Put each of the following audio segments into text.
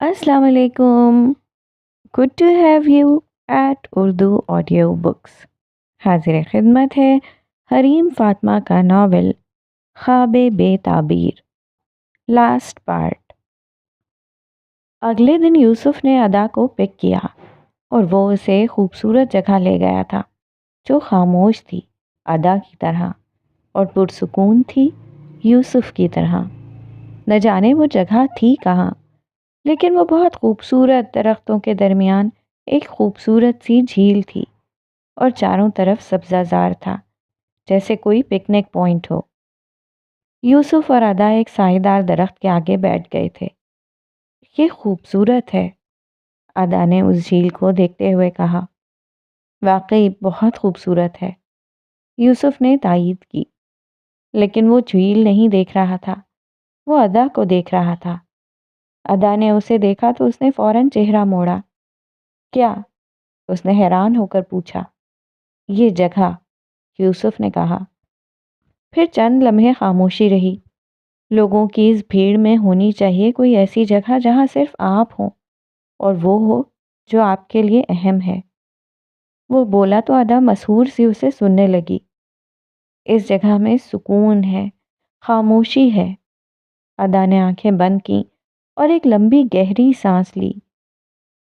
السلام علیکم. Good to have you at Urdu audio books. حاضر خدمت ہے حریم فاطمہ کا ناول خواب بے تعبیر، لاسٹ پارٹ. اگلے دن یوسف نے ادا کو پک کیا اور وہ اسے خوبصورت جگہ لے گیا تھا جو خاموش تھی ادا کی طرح اور پرسکون تھی یوسف کی طرح. نہ جانے وہ جگہ تھی کہاں، لیکن وہ بہت خوبصورت درختوں کے درمیان ایک خوبصورت سی جھیل تھی اور چاروں طرف سبزہ زار تھا، جیسے کوئی پکنک پوائنٹ ہو. یوسف اور ادا ایک سائے دار درخت کے آگے بیٹھ گئے تھے. یہ خوبصورت ہے، ادا نے اس جھیل کو دیکھتے ہوئے کہا. واقعی بہت خوبصورت ہے، یوسف نے تائید کی. لیکن وہ جھیل نہیں دیکھ رہا تھا، وہ ادا کو دیکھ رہا تھا. ادا نے اسے دیکھا تو اس نے فوراً چہرہ موڑا. کیا؟ اس نے حیران ہو کر پوچھا. یہ جگہ، یوسف نے کہا. پھر چند لمحے خاموشی رہی. لوگوں کی اس بھیڑ میں ہونی چاہیے کوئی ایسی جگہ جہاں صرف آپ ہوں اور وہ ہو جو آپ کے لیے اہم ہے. وہ بولا تو ادا مسحور سی اسے سننے لگی. اس جگہ میں سکون ہے، خاموشی ہے. ادا نے آنکھیں بند کیں اور ایک لمبی گہری سانس لی.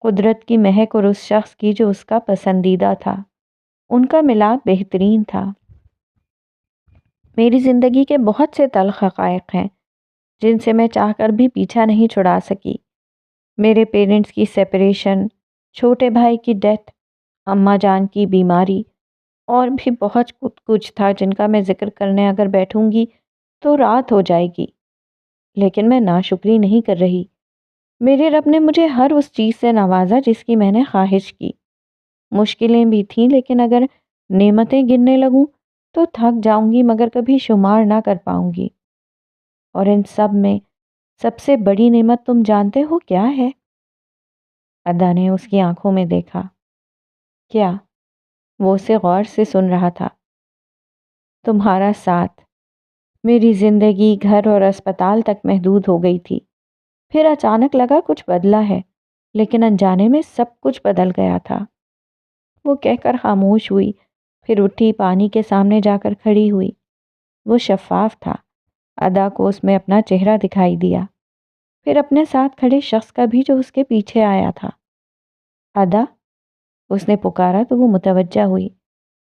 قدرت کی مہک اور اس شخص کی جو اس کا پسندیدہ تھا، ان کا ملاپ بہترین تھا. میری زندگی کے بہت سے تلخ حقائق ہیں جن سے میں چاہ کر بھی پیچھا نہیں چھڑا سکی. میرے پیرنٹس کی سیپریشن، چھوٹے بھائی کی ڈیتھ، اماں جان کی بیماری، اور بھی بہت کچھ تھا جن کا میں ذکر کرنے اگر بیٹھوں گی تو رات ہو جائے گی. لیکن میں ناشکری نہیں کر رہی. میرے رب نے مجھے ہر اس چیز سے نوازا جس کی میں نے خواہش کی. مشکلیں بھی تھیں، لیکن اگر نعمتیں گننے لگوں تو تھک جاؤں گی مگر کبھی شمار نہ کر پاؤں گی. اور ان سب میں سب سے بڑی نعمت تم جانتے ہو کیا ہے؟ ادا نے اس کی آنکھوں میں دیکھا. کیا؟ وہ اسے غور سے سن رہا تھا. تمہارا ساتھ. میری زندگی گھر اور اسپتال تک محدود ہو گئی تھی. پھر اچانک لگا کچھ بدلا ہے، لیکن انجانے میں سب کچھ بدل گیا تھا. وہ کہہ کر خاموش ہوئی، پھر اٹھی، پانی کے سامنے جا کر کھڑی ہوئی. وہ شفاف تھا. ادا کو اس میں اپنا چہرہ دکھائی دیا، پھر اپنے ساتھ کھڑے شخص کا بھی جو اس کے پیچھے آیا تھا. ادا، اس نے پکارا تو وہ متوجہ ہوئی.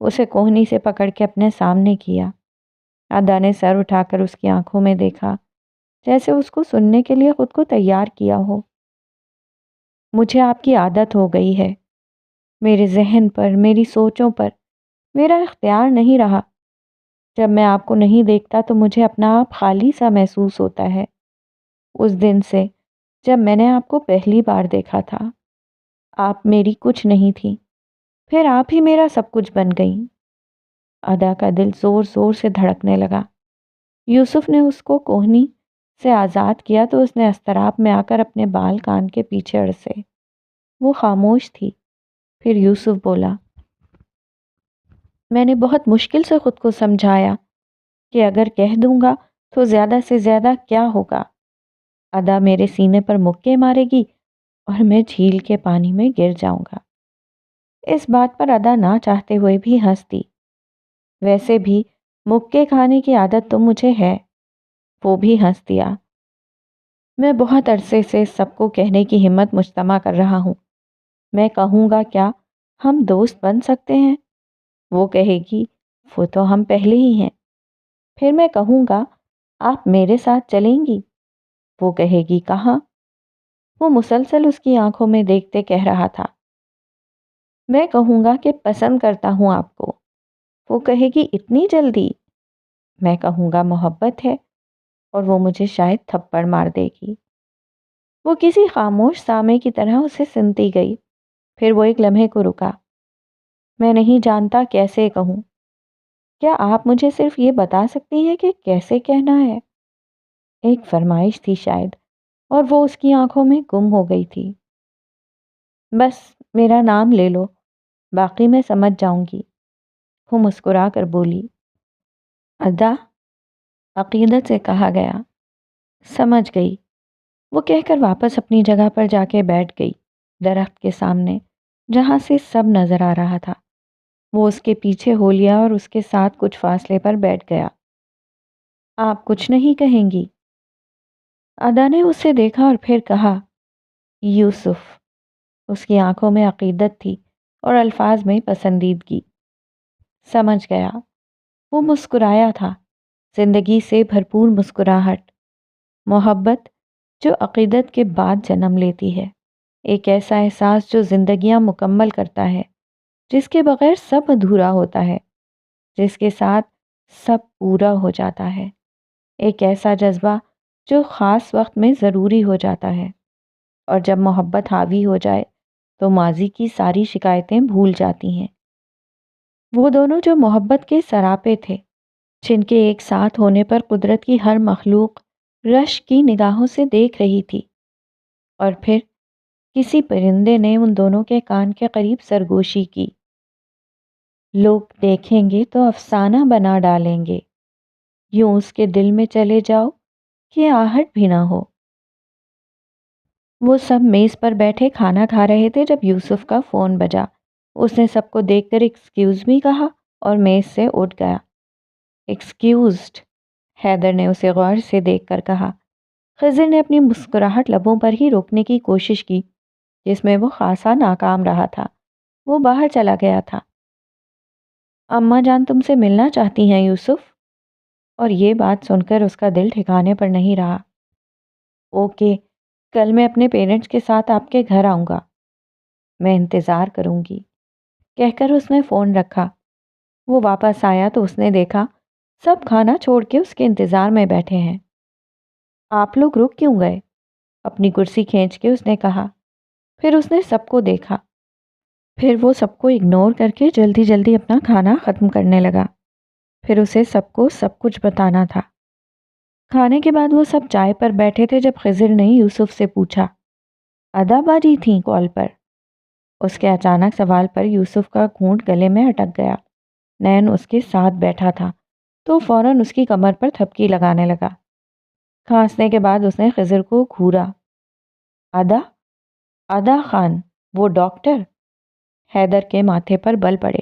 اسے کوہنی سے پکڑ کے اپنے سامنے کیا. ادا نے سر اٹھا کر اس کی آنکھوں میں دیکھا، جیسے اس کو سننے کے لیے خود کو تیار کیا ہو. مجھے آپ کی عادت ہو گئی ہے. میرے ذہن پر، میری سوچوں پر میرا اختیار نہیں رہا. جب میں آپ کو نہیں دیکھتا تو مجھے اپنا آپ خالی سا محسوس ہوتا ہے. اس دن سے جب میں نے آپ کو پہلی بار دیکھا تھا، آپ میری کچھ نہیں تھی، پھر آپ ہی میرا سب کچھ بن گئیں. ادا کا دل زور زور سے دھڑکنے لگا. یوسف نے اس کو کوہنی سے آزاد کیا تو اس نے اضطراب میں آ کر اپنے بال کان کے پیچھے اڑسے. وہ خاموش تھی. پھر یوسف بولا. میں نے بہت مشکل سے خود کو سمجھایا کہ اگر کہہ دوں گا تو زیادہ سے زیادہ کیا ہوگا. ادا میرے سینے پر مکے مارے گی اور میں جھیل کے پانی میں گر جاؤں گا. اس بات پر ادا نہ چاہتے ہوئے بھی ہنس دی. ویسے بھی مکے کھانے کی عادت تو مجھے ہے. وہ بھی ہنس دیا. میں بہت عرصے سے سب کو کہنے کی ہمت مجتمع کر رہا ہوں. میں کہوں گا کیا ہم دوست بن سکتے ہیں؟ وہ کہے گی وہ تو ہم پہلے ہی ہیں. پھر میں کہوں گا آپ میرے ساتھ چلیں گی؟ وہ کہے گی کہاں؟ وہ مسلسل اس کی آنکھوں میں دیکھتے کہہ رہا تھا. میں کہوں گا کہ پسند کرتا ہوں آپ کو. وہ کہے گی اتنی جلدی؟ میں کہوں گا محبت ہے، اور وہ مجھے شاید تھپڑ مار دے گی. وہ کسی خاموش سامع کی طرح اسے سنتی گئی. پھر وہ ایک لمحے کو رکا. میں نہیں جانتا کیسے کہوں. کیا آپ مجھے صرف یہ بتا سکتی ہیں کہ کیسے کہنا ہے؟ ایک فرمائش تھی شاید، اور وہ اس کی آنکھوں میں گم ہو گئی تھی. بس میرا نام لے لو، باقی میں سمجھ جاؤں گی. وہ مسکرا کر بولی. ادا، عقیدت سے کہا گیا. سمجھ گئی. وہ کہہ کر واپس اپنی جگہ پر جا کے بیٹھ گئی، درخت کے سامنے، جہاں سے سب نظر آ رہا تھا۔ وہ اس کے پیچھے ہو لیا اور اس کے ساتھ کچھ فاصلے پر بیٹھ گیا۔ آپ کچھ نہیں کہیں گی؟ ادا نے اسے دیکھا اور پھر کہا، یوسف۔ اس کی آنکھوں میں عقیدت تھی اور الفاظ میں پسندیدگی۔ سمجھ گیا۔ وہ مسکرایا تھا، زندگی سے بھرپور مسکراہٹ۔ محبت جو عقیدت کے بعد جنم لیتی ہے، ایک ایسا احساس جو زندگیاں مکمل کرتا ہے، جس کے بغیر سب ادھورا ہوتا ہے، جس کے ساتھ سب پورا ہو جاتا ہے، ایک ایسا جذبہ جو خاص وقت میں ضروری ہو جاتا ہے، اور جب محبت حاوی ہو جائے تو ماضی کی ساری شکایتیں بھول جاتی ہیں۔ وہ دونوں جو محبت کے سراپے تھے، جن کے ایک ساتھ ہونے پر قدرت کی ہر مخلوق رشک کی نگاہوں سے دیکھ رہی تھی، اور پھر کسی پرندے نے ان دونوں کے کان کے قریب سرگوشی کی، لوگ دیکھیں گے تو افسانہ بنا ڈالیں گے، یوں اس کے دل میں چلے جاؤ کہ آہٹ بھی نہ ہو۔ وہ سب میز پر بیٹھے کھانا کھا رہے تھے جب یوسف کا فون بجا۔ اس نے سب کو دیکھ کر ایکسکیوز می کہا اور میز سے اٹھ گیا۔ ایکسکیوزڈ، حیدر نے اسے غور سے دیکھ کر کہا۔ خضر نے اپنی مسکراہٹ لبوں پر ہی روکنے کی کوشش کی، جس میں وہ خاصا ناکام رہا تھا۔ وہ باہر چلا گیا تھا۔ اماں جان تم سے ملنا چاہتی ہیں یوسف، اور یہ بات سن کر اس کا دل ٹھکانے پر نہیں رہا۔ اوکے، کل میں اپنے پیرنٹس کے ساتھ آپ کے گھر آؤں گا، میں انتظار کروں گی، کہہ کر اس نے فون رکھا۔ وہ واپس آیا تو اس نے دیکھا سب کھانا چھوڑ کے اس کے انتظار میں بیٹھے ہیں۔ آپ لوگ رک کیوں گئے؟ اپنی کرسی کھینچ کے اس نے کہا۔ پھر اس نے سب کو دیکھا، پھر وہ سب کو اگنور کر کے جلدی جلدی اپنا کھانا ختم کرنے لگا۔ پھر اسے سب کو سب کچھ بتانا تھا۔ کھانے کے بعد وہ سب چائے پر بیٹھے تھے جب خضر نے یوسف سے پوچھا، ادا باجی تھیں کال پر؟ اس کے اچانک سوال پر یوسف کا گھونٹ گلے میں اٹک گیا۔ نین اس کے ساتھ بیٹھا تھا تو فوراً اس کی کمر پر تھپکی لگانے لگا۔ کھانسنے کے بعد اس نے خضر کو گھورا۔ ادا؟ ادا خان، وہ ڈاکٹر؟ حیدر کے ماتھے پر بل پڑے۔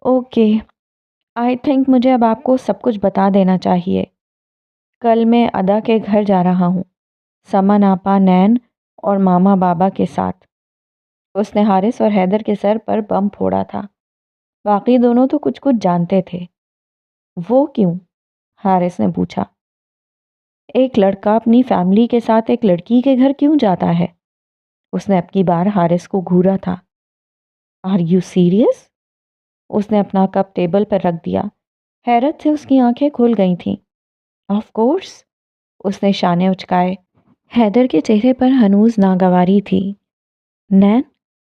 اوکے، آئی تھنک مجھے اب آپ کو سب کچھ بتا دینا چاہیے۔ کل میں ادا کے گھر جا رہا ہوں، سمن آپا، نین اور ماما بابا کے ساتھ۔ اس نے حارث اور حیدر کے سر پر بم پھوڑا تھا۔ باقی دونوں تو کچھ کچھ جانتے تھے۔ وہ کیوں؟ حارث نے پوچھا۔ ایک لڑکا اپنی فیملی کے ساتھ ایک لڑکی کے گھر کیوں جاتا ہے؟ اس نے اب کی بار حارث کو گھورا تھا۔ Are you serious? اس نے اپنا کپ ٹیبل پر رکھ دیا۔ حیرت سے اس کی آنکھیں کھل گئی تھیں۔ آف کورس، اس نے شانے اچکائے۔ حیدر کے چہرے پر ہنوز ناگواری تھی۔ نین،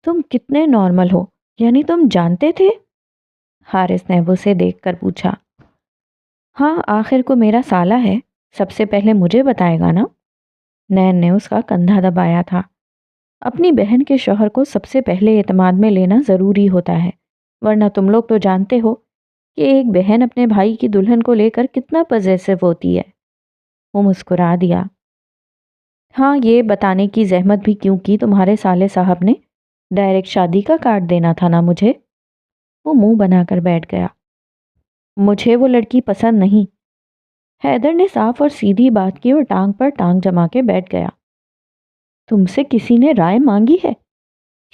تم کتنے نارمل ہو، یعنی تم جانتے تھے؟ حارث نے اسے دیکھ کر پوچھا۔ ہاں، آخر کو میرا سالہ ہے، سب سے پہلے مجھے بتائے گا نا؟ نین نے اس کا کندھا دبایا تھا۔ اپنی بہن کے شوہر کو سب سے پہلے اعتماد میں لینا ضروری ہوتا ہے، ورنہ تم لوگ تو جانتے ہو کہ ایک بہن اپنے بھائی کی دلہن کو لے کر کتنا پوزیسو ہوتی ہے۔ وہ مسکرا دیا۔ ہاں، یہ بتانے کی زحمت بھی کیوں کی تمہارے سالے صاحب نے؟ ڈائریکٹ شادی کا کارڈ دینا تھا نا مجھے۔ وہ منہ بنا کر بیٹھ گیا۔ مجھے وہ لڑکی پسند نہیں۔ حیدر نے صاف اور سیدھی بات کی اور ٹانگ پر ٹانگ جما کے بیٹھ گیا۔ تم سے کسی نے رائے مانگی ہے؟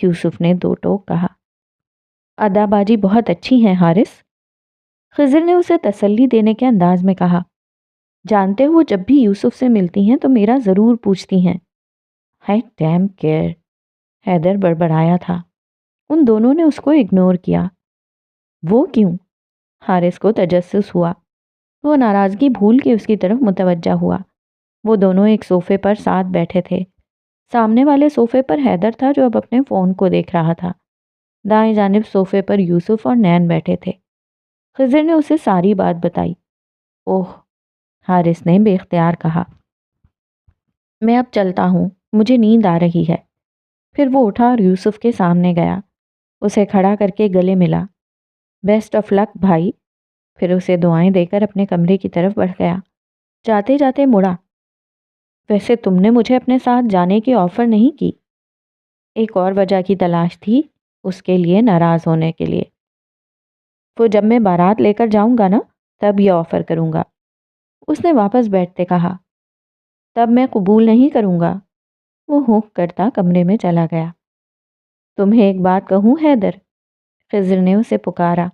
یوسف نے دو ٹوک کہا۔ ادا باجی بہت اچھی ہیں حارث، خضر نے اسے تسلی دینے کے انداز میں کہا۔ جانتے ہو جب بھی یوسف سے ملتی ہیں تو میرا ضرور پوچھتی ہیں۔ ہائی ڈیم کیئر، حیدر بڑبڑایا تھا۔ ان دونوں نے اس کو اگنور کیا۔ وہ کیوں؟ حارث کو تجسس ہوا۔ وہ ناراضگی بھول کے اس کی طرف متوجہ ہوا۔ وہ دونوں ایک صوفے پر ساتھ بیٹھے تھے۔ سامنے والے صوفے پر حیدر تھا جو اب اپنے فون کو دیکھ رہا تھا۔ دائیں جانب صوفے پر یوسف اور نین بیٹھے تھے۔ خضر نے اسے ساری بات بتائی۔ اوہ، حارث نے بے اختیار کہا۔ میں اب چلتا ہوں، مجھے نیند آ رہی ہے۔ پھر وہ اٹھا اور یوسف کے سامنے گیا، اسے کھڑا کر کے گلے ملا۔ بیسٹ آف لک بھائی۔ پھر اسے دعائیں دے کر اپنے کمرے کی طرف بڑھ گیا۔ جاتے جاتے مڑا۔ ویسے تم نے مجھے اپنے ساتھ جانے کی آفر نہیں کی؟ ایک اور وجہ کی تلاش تھی اس کے لیے ناراض ہونے کے لیے۔ وہ جب میں بارات لے کر جاؤں گا نا تب یہ آفر کروں گا، اس نے واپس بیٹھتے کہا۔ تب میں قبول نہیں کروں گا۔ وہ ہونک کرتا کمرے میں چلا گیا۔ تمہیں ایک بات کہوں حیدر، خضر نے اسے پکارا۔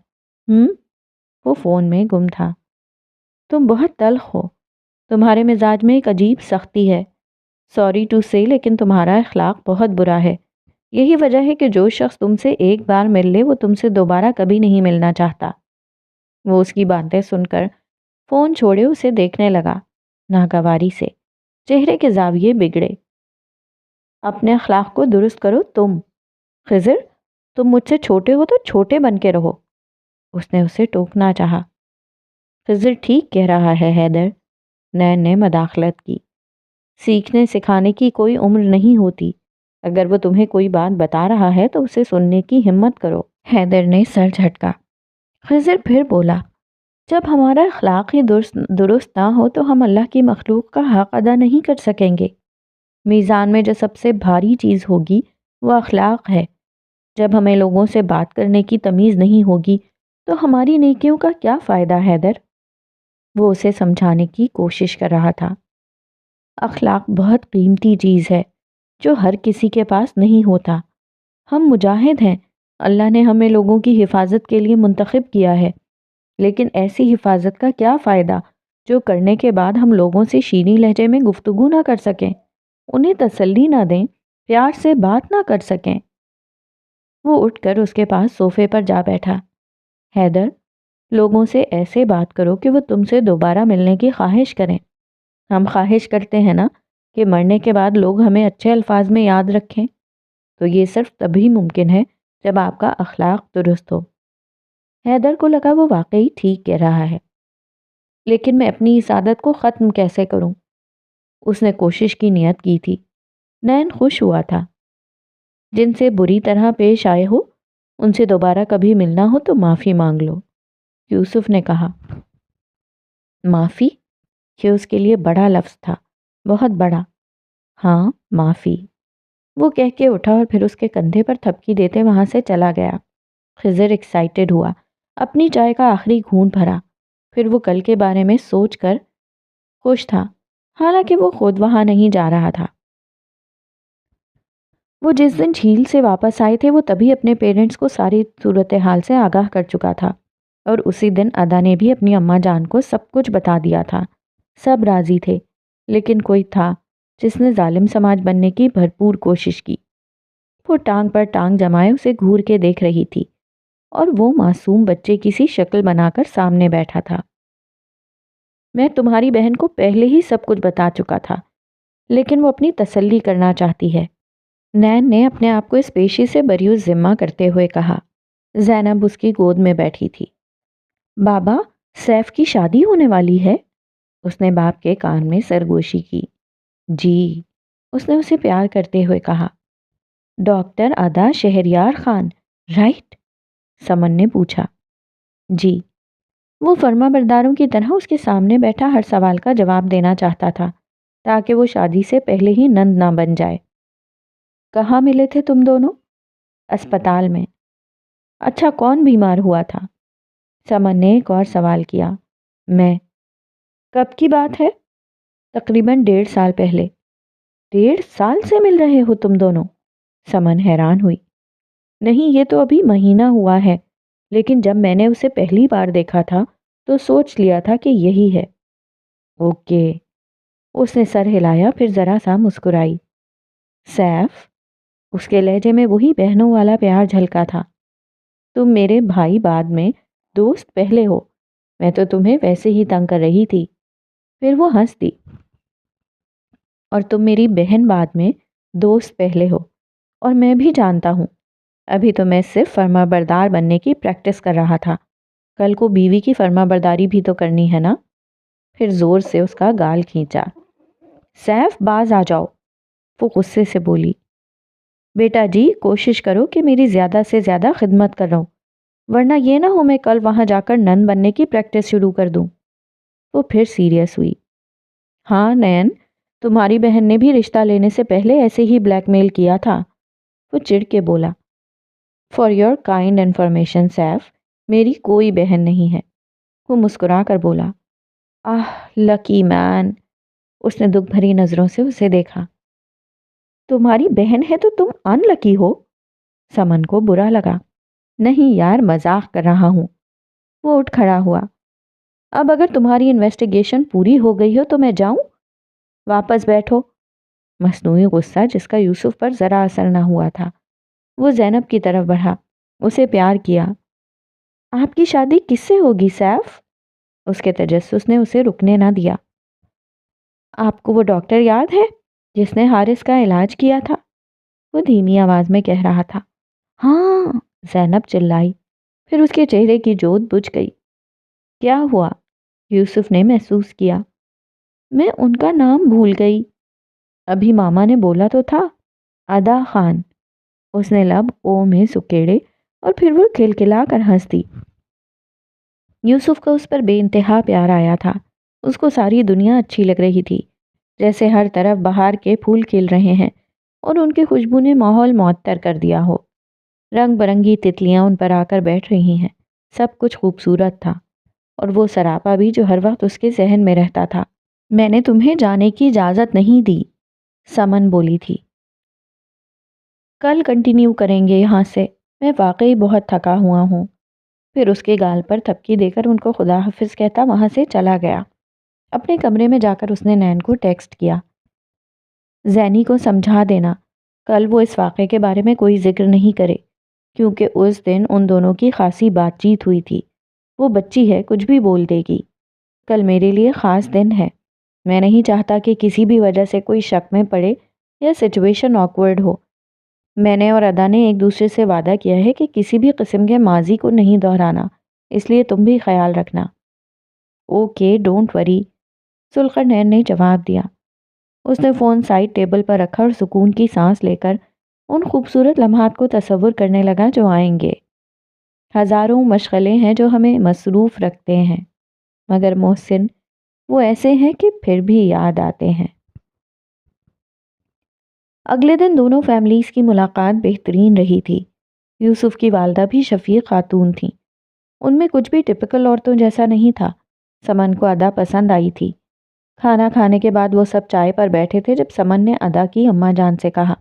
وہ فون میں گم تھا۔ تم بہت تلخ ہو، تمہارے مزاج میں ایک عجیب سختی ہے۔ سوری ٹو سے لیکن تمہارا اخلاق بہت برا ہے۔ یہی وجہ ہے کہ جو شخص تم سے ایک بار مل لے وہ تم سے دوبارہ کبھی نہیں ملنا چاہتا۔ وہ اس کی باتیں سن کر فون چھوڑے اسے دیکھنے لگا، ناگواری سے، چہرے کے زاویے بگڑے۔ اپنے اخلاق کو درست کرو تم۔ خضر، تم مجھ سے چھوٹے ہو تو چھوٹے بن کے رہو، اس نے اسے ٹوکنا چاہا۔ خضر ٹھیک کہہ رہا ہے حیدر، نین نے مداخلت کی۔ سیکھنے سکھانے کی کوئی عمر نہیں ہوتی، اگر وہ تمہیں کوئی بات بتا رہا ہے تو اسے سننے کی ہمت کرو۔ حیدر نے سر جھٹکا۔ خضر پھر بولا، جب ہمارا اخلاق ہی درست نہ ہو تو ہم اللہ کی مخلوق کا حق ادا نہیں کر سکیں گے۔ میزان میں جو سب سے بھاری چیز ہوگی وہ اخلاق ہے۔ جب ہمیں لوگوں سے بات کرنے کی تمیز نہیں ہوگی تو ہماری نیکیوں کا کیا فائدہ حیدر؟ وہ اسے سمجھانے کی کوشش کر رہا تھا۔ اخلاق بہت قیمتی چیز ہے جو ہر کسی کے پاس نہیں ہوتا۔ ہم مجاہد ہیں، اللہ نے ہمیں لوگوں کی حفاظت کے لیے منتخب کیا ہے، لیکن ایسی حفاظت کا کیا فائدہ جو کرنے کے بعد ہم لوگوں سے شیریں لہجے میں گفتگو نہ کر سکیں، انہیں تسلی نہ دیں، پیار سے بات نہ کر سکیں۔ وہ اٹھ کر اس کے پاس صوفے پر جا بیٹھا۔ حیدر، لوگوں سے ایسے بات کرو کہ وہ تم سے دوبارہ ملنے کی خواہش کریں۔ ہم خواہش کرتے ہیں نا کہ مرنے کے بعد لوگ ہمیں اچھے الفاظ میں یاد رکھیں، تو یہ صرف تبھی ممکن ہے جب آپ کا اخلاق درست ہو۔ حیدر کو لگا وہ واقعی ٹھیک کہہ رہا ہے، لیکن میں اپنی اس عادت کو ختم کیسے کروں؟ اس نے کوشش کی نیت کی تھی۔ نین خوش ہوا تھا۔ جن سے بری طرح پیش آئے ہو ان سے دوبارہ کبھی ملنا ہو تو معافی مانگ لو، یوسف نے کہا۔ معافی؟ یہ اس کے لیے بڑا لفظ تھا، بہت بڑا۔ ہاں، معافی، وہ کہہ کے اٹھا اور پھر اس کے کندھے پر تھپکی دیتے وہاں سے چلا گیا۔ خضر ایکسائٹڈ ہوا، اپنی چائے کا آخری گھونٹ بھرا، پھر وہ کل کے بارے میں سوچ کر خوش تھا، حالانکہ وہ خود وہاں نہیں جا رہا تھا۔ وہ جس دن جھیل سے واپس آئے تھے وہ تبھی اپنے پیرنٹس کو ساری صورتحال سے آگاہ کر چکا تھا، اور اسی دن ادا نے بھی اپنی اماں جان کو سب کچھ بتا دیا تھا۔ سب راضی تھے، لیکن کوئی تھا جس نے ظالم سماج بننے کی بھرپور کوشش کی۔ وہ ٹانگ پر ٹانگ جمائے اسے گھور کے دیکھ رہی تھی، اور وہ معصوم بچے کی سی شکل بنا کر سامنے بیٹھا تھا۔ میں تمہاری بہن کو پہلے ہی سب کچھ بتا چکا تھا، لیکن وہ اپنی تسلی کرنا چاہتی ہے، نین نے اپنے آپ کو اس پیشی سے بری ذمہ کرتے ہوئے کہا۔ زینب اس کی گود میں بیٹھی تھی۔ بابا، سیف کی شادی ہونے والی ہے؟ اس نے باپ کے کان میں سرگوشی کی۔ جی، اس نے اسے پیار کرتے ہوئے کہا۔ ڈاکٹر ادا شہریار خان، رائٹ؟ سمن نے پوچھا۔ جی۔ وہ فرما برداروں کی طرح اس کے سامنے بیٹھا ہر سوال کا جواب دینا چاہتا تھا تاکہ وہ شادی سے پہلے ہی نند نہ بن جائے۔ کہاں ملے تھے تم دونوں؟ اسپتال میں۔ اچھا، کون بیمار ہوا تھا؟ سمن نے ایک اور سوال کیا۔ میں۔ کب کی بات ہے؟ تقریباً 1.5 سال پہلے۔ 1.5 سال سے مل رہے ہو تم دونوں؟ سمن حیران ہوئی۔ نہیں، یہ تو ابھی مہینہ ہوا ہے، لیکن جب میں نے اسے پہلی بار دیکھا تھا تو سوچ لیا تھا کہ یہی ہے۔ اوکے، اس نے سر ہلایا، پھر ذرا سا مسکرائی۔ سیف، اس کے لہجے میں وہی بہنوں والا پیار جھلکا تھا۔ تم میرے بھائی بعد میں، دوست پہلے ہو، میں تو تمہیں ویسے ہی تنگ کر رہی تھی۔ پھر وہ ہنس دی۔ اور تم میری بہن بعد میں، دوست پہلے ہو، اور میں بھی جانتا ہوں، ابھی تو میں صرف فرما بردار بننے کی پریکٹس کر رہا تھا، کل کو بیوی کی فرما برداری بھی تو کرنی ہے نا۔ پھر زور سے اس کا گال کھینچا۔ سیف، باز آ جاؤ، وہ غصے سے بولی۔ بیٹا جی، کوشش کرو کہ میری زیادہ سے زیادہ خدمت کر رہا ہوں، ورنہ یہ نہ ہو میں کل وہاں جا کر نن بننے کی پریکٹس شروع کر دوں۔ وہ پھر سیریس ہوئی۔ ہاں نین، تمہاری بہن نے بھی رشتہ لینے سے پہلے ایسے ہی بلیک میل کیا تھا، وہ چڑ کے بولا۔ For your kind information Saif, میری کوئی بہن نہیں ہے، وہ مسکرا کر بولا۔ آہ لکی مین، اس نے دکھ بھری نظروں سے اسے دیکھا۔ تمہاری بہن ہے تو تم ان لکی ہو؟ سمن کو برا لگا۔ نہیں یار، مذاق کر رہا ہوں۔ وہ اٹھ کھڑا ہوا۔ اب اگر تمہاری انویسٹیگیشن پوری ہو گئی ہو تو میں جاؤں؟ واپس بیٹھو۔ مصنوعی غصہ جس کا یوسف پر ذرا اثر نہ ہوا تھا، وہ زینب کی طرف بڑھا، اسے پیار کیا۔ آپ کی شادی کس سے ہوگی سیف؟ اس کے تجسس نے اسے رکنے نہ دیا۔ آپ کو وہ ڈاکٹر یاد ہے جس نے حارث کا علاج کیا تھا؟ وہ دھیمی آواز میں کہہ رہا تھا۔ ہاں، زینب چلائی، پھر اس کے چہرے کی جوت بجھ گئی۔ کیا ہوا؟ یوسف نے محسوس کیا۔ میں ان کا نام بھول گئی۔ ابھی ماما نے بولا تو تھا، ادا خان۔ اس نے لب او میں سکیڑے اور پھر وہ کھلکھلا کر ہنس دی۔ یوسف کو اس پر بے انتہا پیار آیا تھا۔ اس کو ساری دنیا اچھی لگ رہی تھی، جیسے ہر طرف بہار کے پھول کھل رہے ہیں اور ان کی خوشبو نے ماحول معطر کر دیا ہو۔ رنگ برنگی تتلیاں ان پر آ کر بیٹھ رہی ہیں، سب کچھ خوبصورت تھا، اور وہ سراپا بھی جو ہر وقت اس کے ذہن میں رہتا تھا۔ میں نے تمہیں جانے کی اجازت نہیں دی، سمن بولی تھی۔ کل کنٹینیو کریں گے یہاں سے، میں واقعی بہت تھکا ہوا ہوں۔ پھر اس کے گال پر تھپکی دے کر ان کو خدا حافظ کہتا وہاں سے چلا گیا۔ اپنے کمرے میں جا کر اس نے نین کو ٹیکسٹ کیا، زینی کو سمجھا دینا کل وہ اس واقعے کے بارے میں کوئی ذکر نہیں کرے، کیونکہ اس دن ان دونوں کی خاصی بات چیت ہوئی تھی۔ وہ بچی ہے، کچھ بھی بول دے گی۔ کل میرے لیے خاص دن ہے، میں نہیں چاہتا کہ کسی بھی وجہ سے کوئی شک میں پڑے یا سچویشن آکورڈ ہو۔ میں نے اور ادا نے ایک دوسرے سے وعدہ کیا ہے کہ کسی بھی قسم کے ماضی کو نہیں دہرانا، اس لیے تم بھی خیال رکھنا۔ اوکے، ڈونٹ وری، ذوالقرنین نے جواب دیا۔ اس نے فون سائڈ ٹیبل پر رکھا اور سکون کی سانس لے کر ان خوبصورت لمحات کو تصور کرنے لگا جو آئیں گے۔ ہزاروں مشغلے ہیں جو ہمیں مصروف رکھتے ہیں، مگر محسن وہ ایسے ہیں کہ پھر بھی یاد آتے ہیں۔ اگلے دن دونوں فیملیز کی ملاقات بہترین رہی تھی۔ یوسف کی والدہ بھی شفیق خاتون تھیں۔ ان میں کچھ بھی ٹپکل عورتوں جیسا نہیں تھا۔ سمن کو ادا پسند آئی تھی۔ کھانا کھانے کے بعد وہ سب چائے پر بیٹھے تھے جب سمن نے ادا کی اماں جان سے کہا،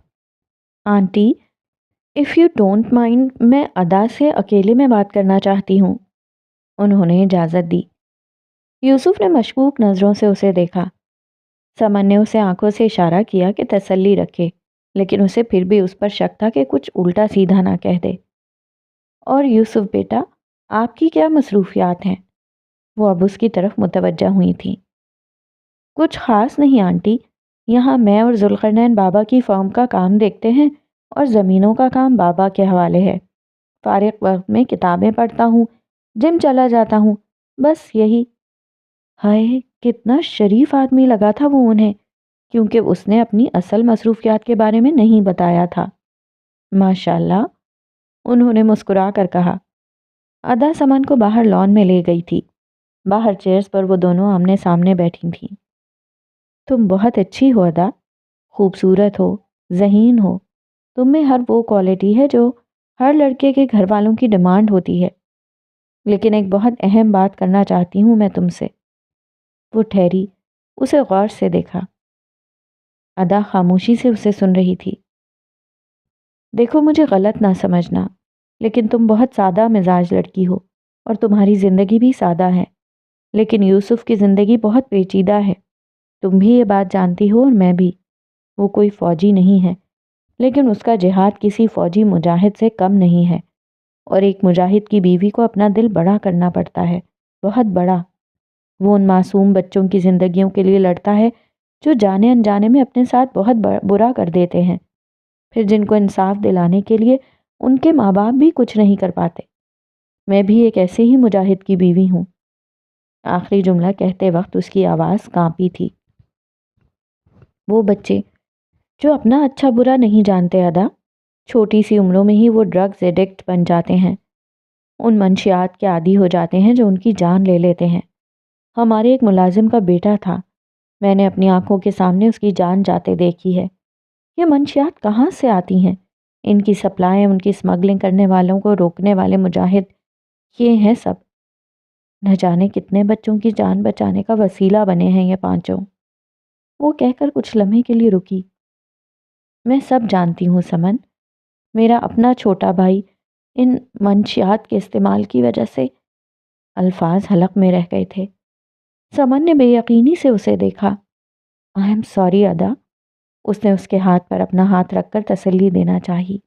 aunty if you don't mind, میں ادا سے اکیلے میں بات کرنا چاہتی ہوں۔ انہوں نے اجازت دی۔ یوسف نے مشکوک نظروں سے اسے دیکھا۔ سمن نے اسے آنکھوں سے اشارہ کیا کہ تسلی رکھے، لیکن اسے پھر بھی اس پر شک تھا کہ کچھ الٹا سیدھا نہ کہہ دے۔ اور یوسف بیٹا، آپ کی کیا مصروفیات ہیں؟ وہ اب اس کی طرف متوجہ ہوئی تھیں۔ کچھ خاص نہیں آنٹی، یہاں میں اور ذوالقرنین بابا کی فرم کا کام دیکھتے ہیں اور زمینوں کا کام بابا کے حوالے ہے۔ فارغ وقت میں کتابیں پڑھتا ہوں، جم چلا جاتا ہوں، بس یہی۔ ہائے، کتنا شریف آدمی لگا تھا وہ انہیں، کیونکہ اس نے اپنی اصل مصروفیات کے بارے میں نہیں بتایا تھا۔ ماشاءاللہ، انہوں نے مسکرا کر کہا۔ ادا سمن کو باہر لان میں لے گئی تھی۔ باہر چیئرز پر وہ دونوں آمنے سامنے بیٹھی تھیں۔ تم بہت اچھی ہو ادا، خوبصورت ہو، ذہین ہو، تم میں ہر وہ کوالٹی ہے جو ہر لڑکے کے گھر والوں کی ڈیمانڈ ہوتی ہے۔ لیکن ایک بہت اہم بات کرنا چاہتی ہوں میں تم سے۔ وہ ٹھہری، اسے غور سے دیکھا۔ ادا خاموشی سے اسے سن رہی تھی۔ دیکھو مجھے غلط نہ سمجھنا، لیکن تم بہت سادہ مزاج لڑکی ہو اور تمہاری زندگی بھی سادہ ہے، لیکن یوسف کی زندگی بہت پیچیدہ ہے۔ تم بھی یہ بات جانتی ہو اور میں بھی۔ وہ کوئی فوجی نہیں ہے، لیکن اس کا جہاد کسی فوجی مجاہد سے کم نہیں ہے، اور ایک مجاہد کی بیوی کو اپنا دل بڑا کرنا پڑتا ہے، بہت بڑا۔ وہ ان معصوم بچوں کی زندگیوں کے لیے لڑتا ہے جو جانے انجانے میں اپنے ساتھ بہت برا کر دیتے ہیں، پھر جن کو انصاف دلانے کے لیے ان کے ماں باپ بھی کچھ نہیں کر پاتے۔ میں بھی ایک ایسے ہی مجاہد کی بیوی ہوں۔ آخری جملہ کہتے وقت اس کی آواز کانپی تھی۔ وہ بچے جو اپنا اچھا برا نہیں جانتے ادا، چھوٹی سی عمروں میں ہی وہ ڈرگز ایڈکٹ بن جاتے ہیں، ان منشیات کے عادی ہو جاتے ہیں جو ان کی جان لے لیتے ہیں۔ ہمارے ایک ملازم کا بیٹا تھا، میں نے اپنی آنکھوں کے سامنے اس کی جان جاتے دیکھی ہے۔ یہ منشیات کہاں سے آتی ہیں؟ ان کی سپلائیں، ان کی اسمگلنگ کرنے والوں کو روکنے والے مجاہد یہ ہیں سب۔ نہ جانے کتنے بچوں کی جان بچانے کا وسیلہ بنے ہیں یہ پانچوں۔ وہ کہہ کر کچھ لمحے کے لیے رکی۔ میں سب جانتی ہوں سمن، میرا اپنا چھوٹا بھائی ان منشیات کے استعمال کی وجہ سے… الفاظ حلق میں رہ گئے تھے۔ سمن نے بے یقینی سے اسے دیکھا۔ آئی ایم سوری ادا، اس نے اس کے ہاتھ پر اپنا ہاتھ رکھ کر تسلی دینا چاہی۔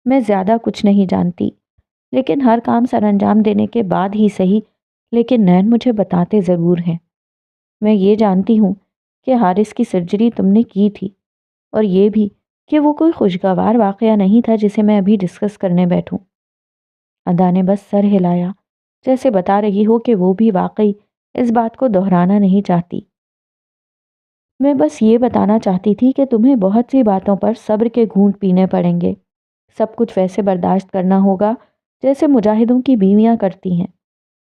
میں زیادہ کچھ نہیں جانتی، لیکن ہر کام سر انجام دینے کے بعد ہی صحیح، لیکن نین مجھے بتاتے ضرور ہیں۔ میں یہ جانتی ہوں کہ حارث کی سرجری تم نے کی تھی، اور یہ بھی کہ وہ کوئی خوشگوار واقعہ نہیں تھا جسے میں ابھی ڈسکس کرنے بیٹھوں۔ ادا نے بس سر ہلایا، جیسے بتا رہی ہو کہ وہ بھی واقعی اس بات کو دہرانا نہیں چاہتی۔ میں بس یہ بتانا چاہتی تھی کہ تمہیں بہت سی باتوں پر صبر کے گھونٹ پینے پڑیں گے، سب کچھ ویسے برداشت کرنا ہوگا جیسے مجاہدوں کی بیویاں کرتی ہیں۔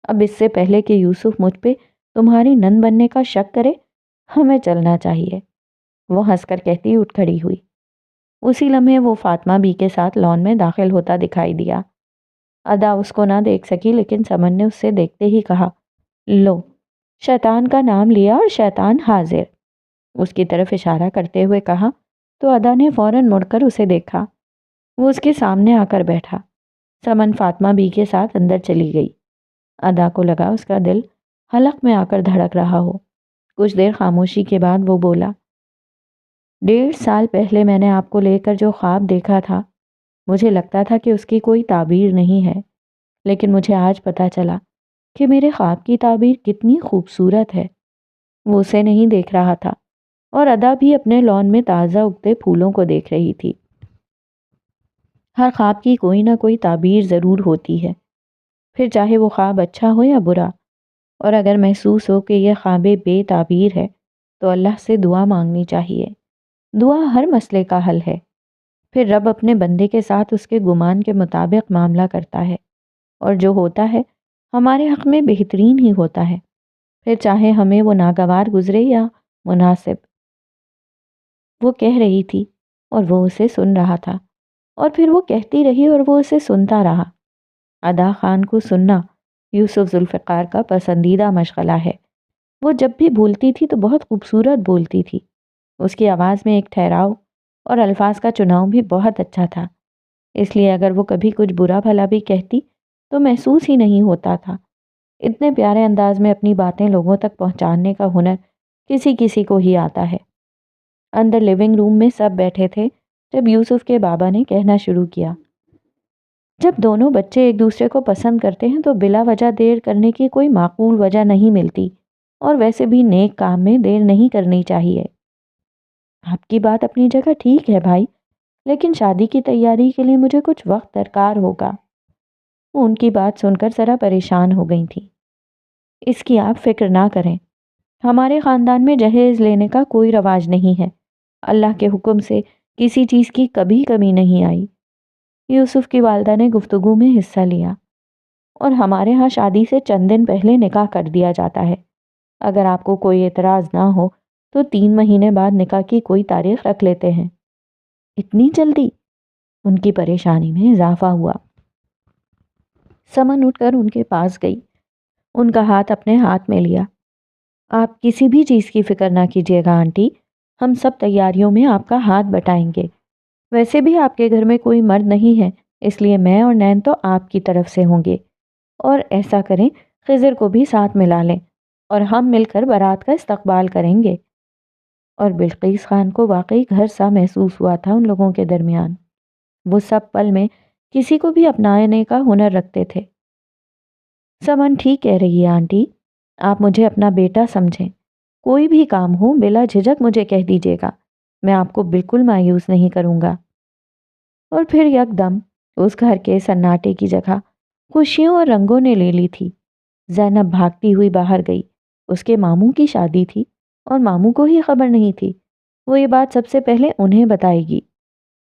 اب اس سے پہلے کہ یوسف مجھ پہ تمہاری نند بننے کا شک کرے، ہمیں چلنا چاہیے۔ وہ ہنس کر کہتی اٹھ کھڑی ہوئی۔ اسی لمحے وہ فاطمہ بی کے ساتھ لان میں داخل ہوتا دکھائی دیا۔ ادا اس کو نہ دیکھ سکی، لیکن سمن نے اس سے دیکھتے ہی کہا، لو، شیطان کا نام لیا اور شیطان حاضر۔ اس کی طرف اشارہ کرتے ہوئے کہا تو ادا نے فوراً مڑ کر اسے دیکھا۔ وہ اس کے سامنے آ کر بیٹھا۔ سمن فاطمہ بی کے ساتھ اندر چلی گئی۔ ادا کو لگا اس کا دل حلق میں آ کر دھڑک رہا ہو۔ کچھ دیر خاموشی کے بعد وہ بولا، 1.5 سال پہلے میں نے آپ کو لے کر جو خواب دیکھا تھا، مجھے لگتا تھا کہ اس کی کوئی تعبیر نہیں ہے، لیکن مجھے آج پتہ چلا کہ میرے خواب کی تعبیر کتنی خوبصورت ہے۔ وہ اسے نہیں دیکھ رہا تھا، اور ادا بھی اپنے لان میں تازہ اگتے پھولوں کو دیکھ رہی تھی۔ ہر خواب کی کوئی نہ کوئی تعبیر ضرور ہوتی ہے، پھر چاہے وہ خواب اچھا ہو یا برا۔ اور اگر محسوس ہو کہ یہ خواب بے تعبیر ہے تو اللہ سے دعا مانگنی چاہیے۔ دعا ہر مسئلے کا حل ہے۔ پھر رب اپنے بندے کے ساتھ اس کے گمان کے مطابق معاملہ کرتا ہے، اور جو ہوتا ہے ہمارے حق میں بہترین ہی ہوتا ہے، پھر چاہے ہمیں وہ ناگوار گزرے یا مناسب۔ وہ کہہ رہی تھی اور وہ اسے سن رہا تھا، اور پھر وہ کہتی رہی اور وہ اسے سنتا رہا۔ ادا خان کو سننا یوسف ذوالفقار کا پسندیدہ مشغلہ ہے۔ وہ جب بھی بولتی تھی تو بہت خوبصورت بولتی تھی۔ اس کی آواز میں ایک ٹھہراؤ اور الفاظ کا چناؤ بھی بہت اچھا تھا، اس لیے اگر وہ کبھی کچھ برا بھلا بھی کہتی تو محسوس ہی نہیں ہوتا تھا۔ اتنے پیارے انداز میں اپنی باتیں لوگوں تک پہنچانے کا ہنر کسی کسی کو ہی آتا ہے۔ اندر لیونگ روم میں سب بیٹھے تھے جب یوسف کے بابا نے کہنا شروع کیا، جب دونوں بچے ایک دوسرے کو پسند کرتے ہیں تو بلا وجہ دیر کرنے کی کوئی معقول وجہ نہیں ملتی، اور ویسے بھی نیک کام میں دیر نہیں کرنی چاہیے۔ آپ کی بات اپنی جگہ ٹھیک ہے بھائی، لیکن شادی کی تیاری کے لیے مجھے کچھ وقت درکار ہوگا۔ وہ ان کی بات سن کر ذرا پریشان ہو گئی تھی۔ اس کی آپ فکر نہ کریں، ہمارے خاندان میں جہیز لینے کا کوئی رواج نہیں ہے۔ اللہ کے حکم سے کسی چیز کی کبھی کمی نہیں آئی۔ یوسف کی والدہ نے گفتگو میں حصہ لیا، اور ہمارے ہاں شادی سے چند دن پہلے نکاح کر دیا جاتا ہے۔ اگر آپ کو کوئی اعتراض نہ ہو تو 3 مہینے بعد نکاح کی کوئی تاریخ رکھ لیتے ہیں۔ اتنی جلدی؟ ان کی پریشانی میں اضافہ ہوا۔ سمن اٹھ کر ان کے پاس گئی، ان کا ہاتھ اپنے ہاتھ میں لیا۔ آپ کسی بھی چیز کی فکر نہ کیجیے گا آنٹی، ہم سب تیاریوں میں آپ کا ہاتھ بٹائیں گے۔ ویسے بھی آپ کے گھر میں کوئی مرد نہیں ہے، اس لیے میں اور نین تو آپ کی طرف سے ہوں گے۔ اور ایسا کریں خضر کو بھی ساتھ ملا لیں، اور ہم مل کر بارات کا استقبال کریں گے۔ اور بلقیس خان کو واقعی گھر سا محسوس ہوا تھا ان لوگوں کے درمیان۔ وہ سب پل میں کسی کو بھی اپنانے کا ہنر رکھتے تھے۔ سمن ٹھیک کہہ رہی ہے آنٹی، آپ مجھے اپنا بیٹا سمجھیں۔ کوئی بھی کام ہو بلا جھجک مجھے کہہ دیجیے گا، میں آپ کو بالکل مایوس نہیں کروں گا۔ اور پھر یک دم اس گھر کے سناٹے کی جگہ خوشیوں اور رنگوں نے لے لی تھی۔ زینب بھاگتی ہوئی باہر گئی۔ اس کے ماموں کی شادی تھی، اور ماموں کو ہی خبر نہیں تھی۔ وہ یہ بات سب سے پہلے انہیں بتائے گی۔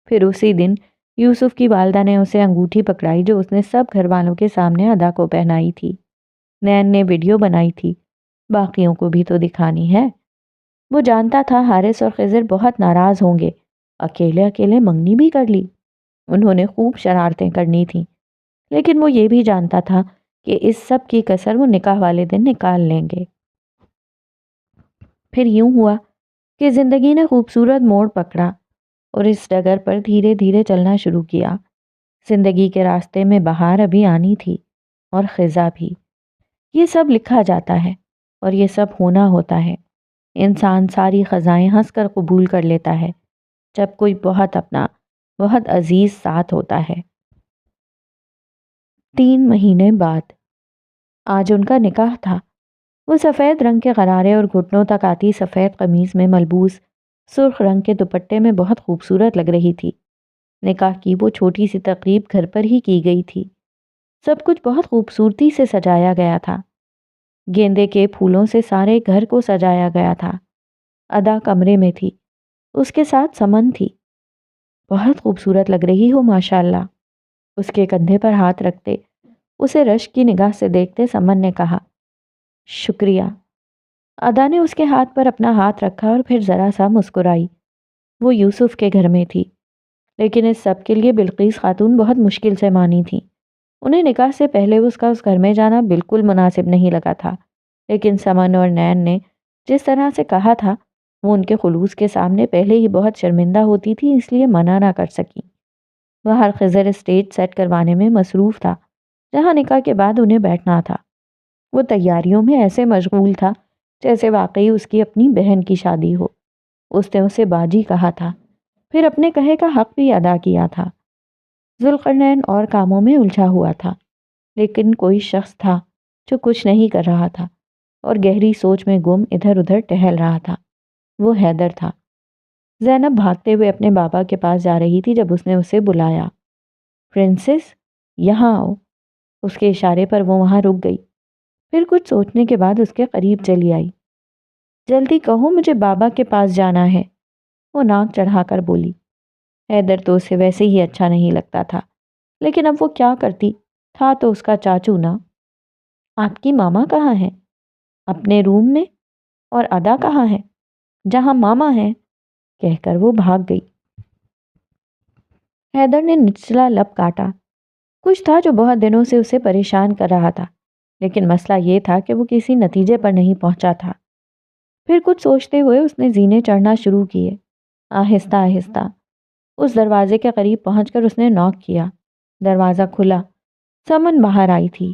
پھر اسی دن یوسف کی والدہ نے اسے انگوٹھی پکڑائی جو اس نے سب گھر والوں کے سامنے ادا کو پہنائی تھی۔ نین نے ویڈیو بنائی تھی، باقیوں کو بھی تو دکھانی ہے۔ وہ جانتا تھا حارث اور خضر بہت ناراض ہوں گے، اکیلے اکیلے منگنی بھی کر لی، انہوں نے خوب شرارتیں کرنی تھیں، لیکن وہ یہ بھی جانتا تھا کہ اس سب کی کسر وہ نکاح والے دن نکال لیں گے۔ پھر یوں ہوا کہ زندگی نے خوبصورت موڑ پکڑا اور اس ڈگر پر دھیرے دھیرے چلنا شروع کیا۔ زندگی کے راستے میں بہار ابھی آنی تھی اور خزاں بھی۔ یہ سب لکھا جاتا ہے اور یہ سب ہونا ہوتا ہے۔ انسان ساری خزائیں ہنس کر قبول کر لیتا ہے جب کوئی بہت اپنا، بہت عزیز ساتھ ہوتا ہے۔ 3 مہینے بعد آج ان کا نکاح تھا۔ وہ سفید رنگ کے غرارے اور گھٹنوں تک آتی سفید قمیض میں ملبوس سرخ رنگ کے دوپٹے میں بہت خوبصورت لگ رہی تھی۔ نکاح کی وہ چھوٹی سی تقریب گھر پر ہی کی گئی تھی۔ سب کچھ بہت خوبصورتی سے سجایا گیا تھا۔ گیندے کے پھولوں سے سارے گھر کو سجایا گیا تھا۔ ادا کمرے میں تھی، اس کے ساتھ سمن تھی۔ بہت خوبصورت لگ رہی ہو ماشاءاللہ، اس کے کندھے پر ہاتھ رکھتے، اسے رشک کی نگاہ سے دیکھتے سمن نے کہا۔ شکریہ۔ ادا نے اس کے ہاتھ پر اپنا ہاتھ رکھا اور پھر ذرا سا مسکرائی۔ وہ یوسف کے گھر میں تھی، لیکن اس سب کے لیے بلقیس خاتون بہت مشکل سے مانی تھی۔ انہیں نکاح سے پہلے اس کا اس گھر میں جانا بالکل مناسب نہیں لگا تھا، لیکن سمن اور نین نے جس طرح سے کہا تھا وہ ان کے خلوص کے سامنے پہلے ہی بہت شرمندہ ہوتی تھی، اس لیے منع نہ کر سکی۔ باہر خضر اسٹیج سیٹ کروانے میں مصروف تھا جہاں نکاح کے بعد انہیں بیٹھنا تھا۔ وہ تیاریوں میں ایسے مشغول تھا جیسے واقعی اس کی اپنی بہن کی شادی ہو۔ اس نے اسے باجی کہا تھا، پھر اپنے کہے کا حق بھی ادا کیا تھا۔ ذوالقرنین اور کاموں میں الجھا ہوا تھا، لیکن کوئی شخص تھا جو کچھ نہیں کر رہا تھا اور گہری سوچ میں گم ادھر ادھر ٹہل رہا تھا۔ وہ حیدر تھا۔ زینب بھاگتے ہوئے اپنے بابا کے پاس جا رہی تھی جب اس نے اسے بلایا۔ پرنسس، یہاں آؤ۔ اس کے اشارے پر وہ وہاں رک گئی، پھر کچھ سوچنے کے بعد اس کے قریب چلی آئی۔ جلدی کہو، مجھے بابا کے پاس جانا ہے، وہ ناک چڑھا کر بولی۔ حیدر تو اسے ویسے ہی اچھا نہیں لگتا تھا، لیکن اب وہ کیا کرتی، تھا تو اس کا چاچو نا۔ آپ کی ماما کہاں ہے؟ اپنے روم میں۔ اور ادا کہاں ہے؟ جہاں ماما ہے، کہہ کر وہ بھاگ گئی۔ حیدر نے نچلا لب کاٹا۔ کچھ تھا جو بہت دنوں سے اسے پریشان کر رہا تھا، لیکن مسئلہ یہ تھا کہ وہ کسی نتیجے پر نہیں پہنچا تھا۔ پھر کچھ سوچتے ہوئے اس نے زینے چڑھنا شروع کیے۔ آہستہ آہستہ اس دروازے کے قریب پہنچ کر اس نے ناک کیا۔ دروازہ کھلا۔ سمن باہر آئی تھی۔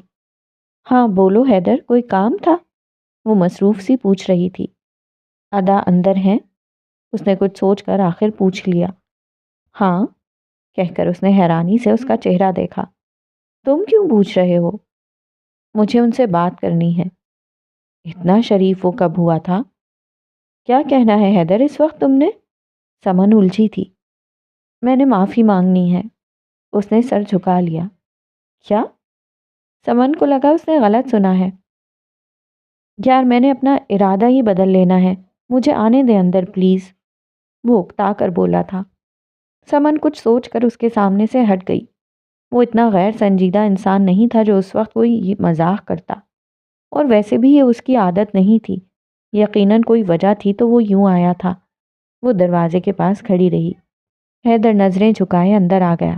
ہاں بولو حیدر، کوئی کام تھا؟ وہ مصروف سی پوچھ رہی تھی۔ ادا اندر ہیں؟ اس نے کچھ سوچ کر آخر پوچھ لیا۔ ہاں، کہہ کر اس نے حیرانی سے اس کا چہرہ دیکھا۔ تم کیوں پوچھ رہے ہو؟ مجھے ان سے بات کرنی ہے۔ اتنا شریف وہ کب ہوا تھا؟ کیا کہنا ہے حیدر اس وقت تم نے؟ سمن الجھی تھی۔ میں نے معافی مانگنی ہے۔ اس نے سر جھکا لیا۔ کیا؟ سمن کو لگا اس نے غلط سنا ہے۔ یار میں نے اپنا ارادہ ہی بدل لینا ہے، مجھے آنے دے اندر پلیز، وہ اکتا کر بولا تھا۔ سمن کچھ سوچ کر اس کے سامنے سے ہٹ گئی۔ وہ اتنا غیر سنجیدہ انسان نہیں تھا جو اس وقت کوئی مزاح کرتا، اور ویسے بھی یہ اس کی عادت نہیں تھی۔ یقیناً کوئی وجہ تھی تو وہ یوں آیا تھا۔ وہ دروازے کے پاس کھڑی رہی۔ حیدر نظریں جھکائے اندر آ گیا۔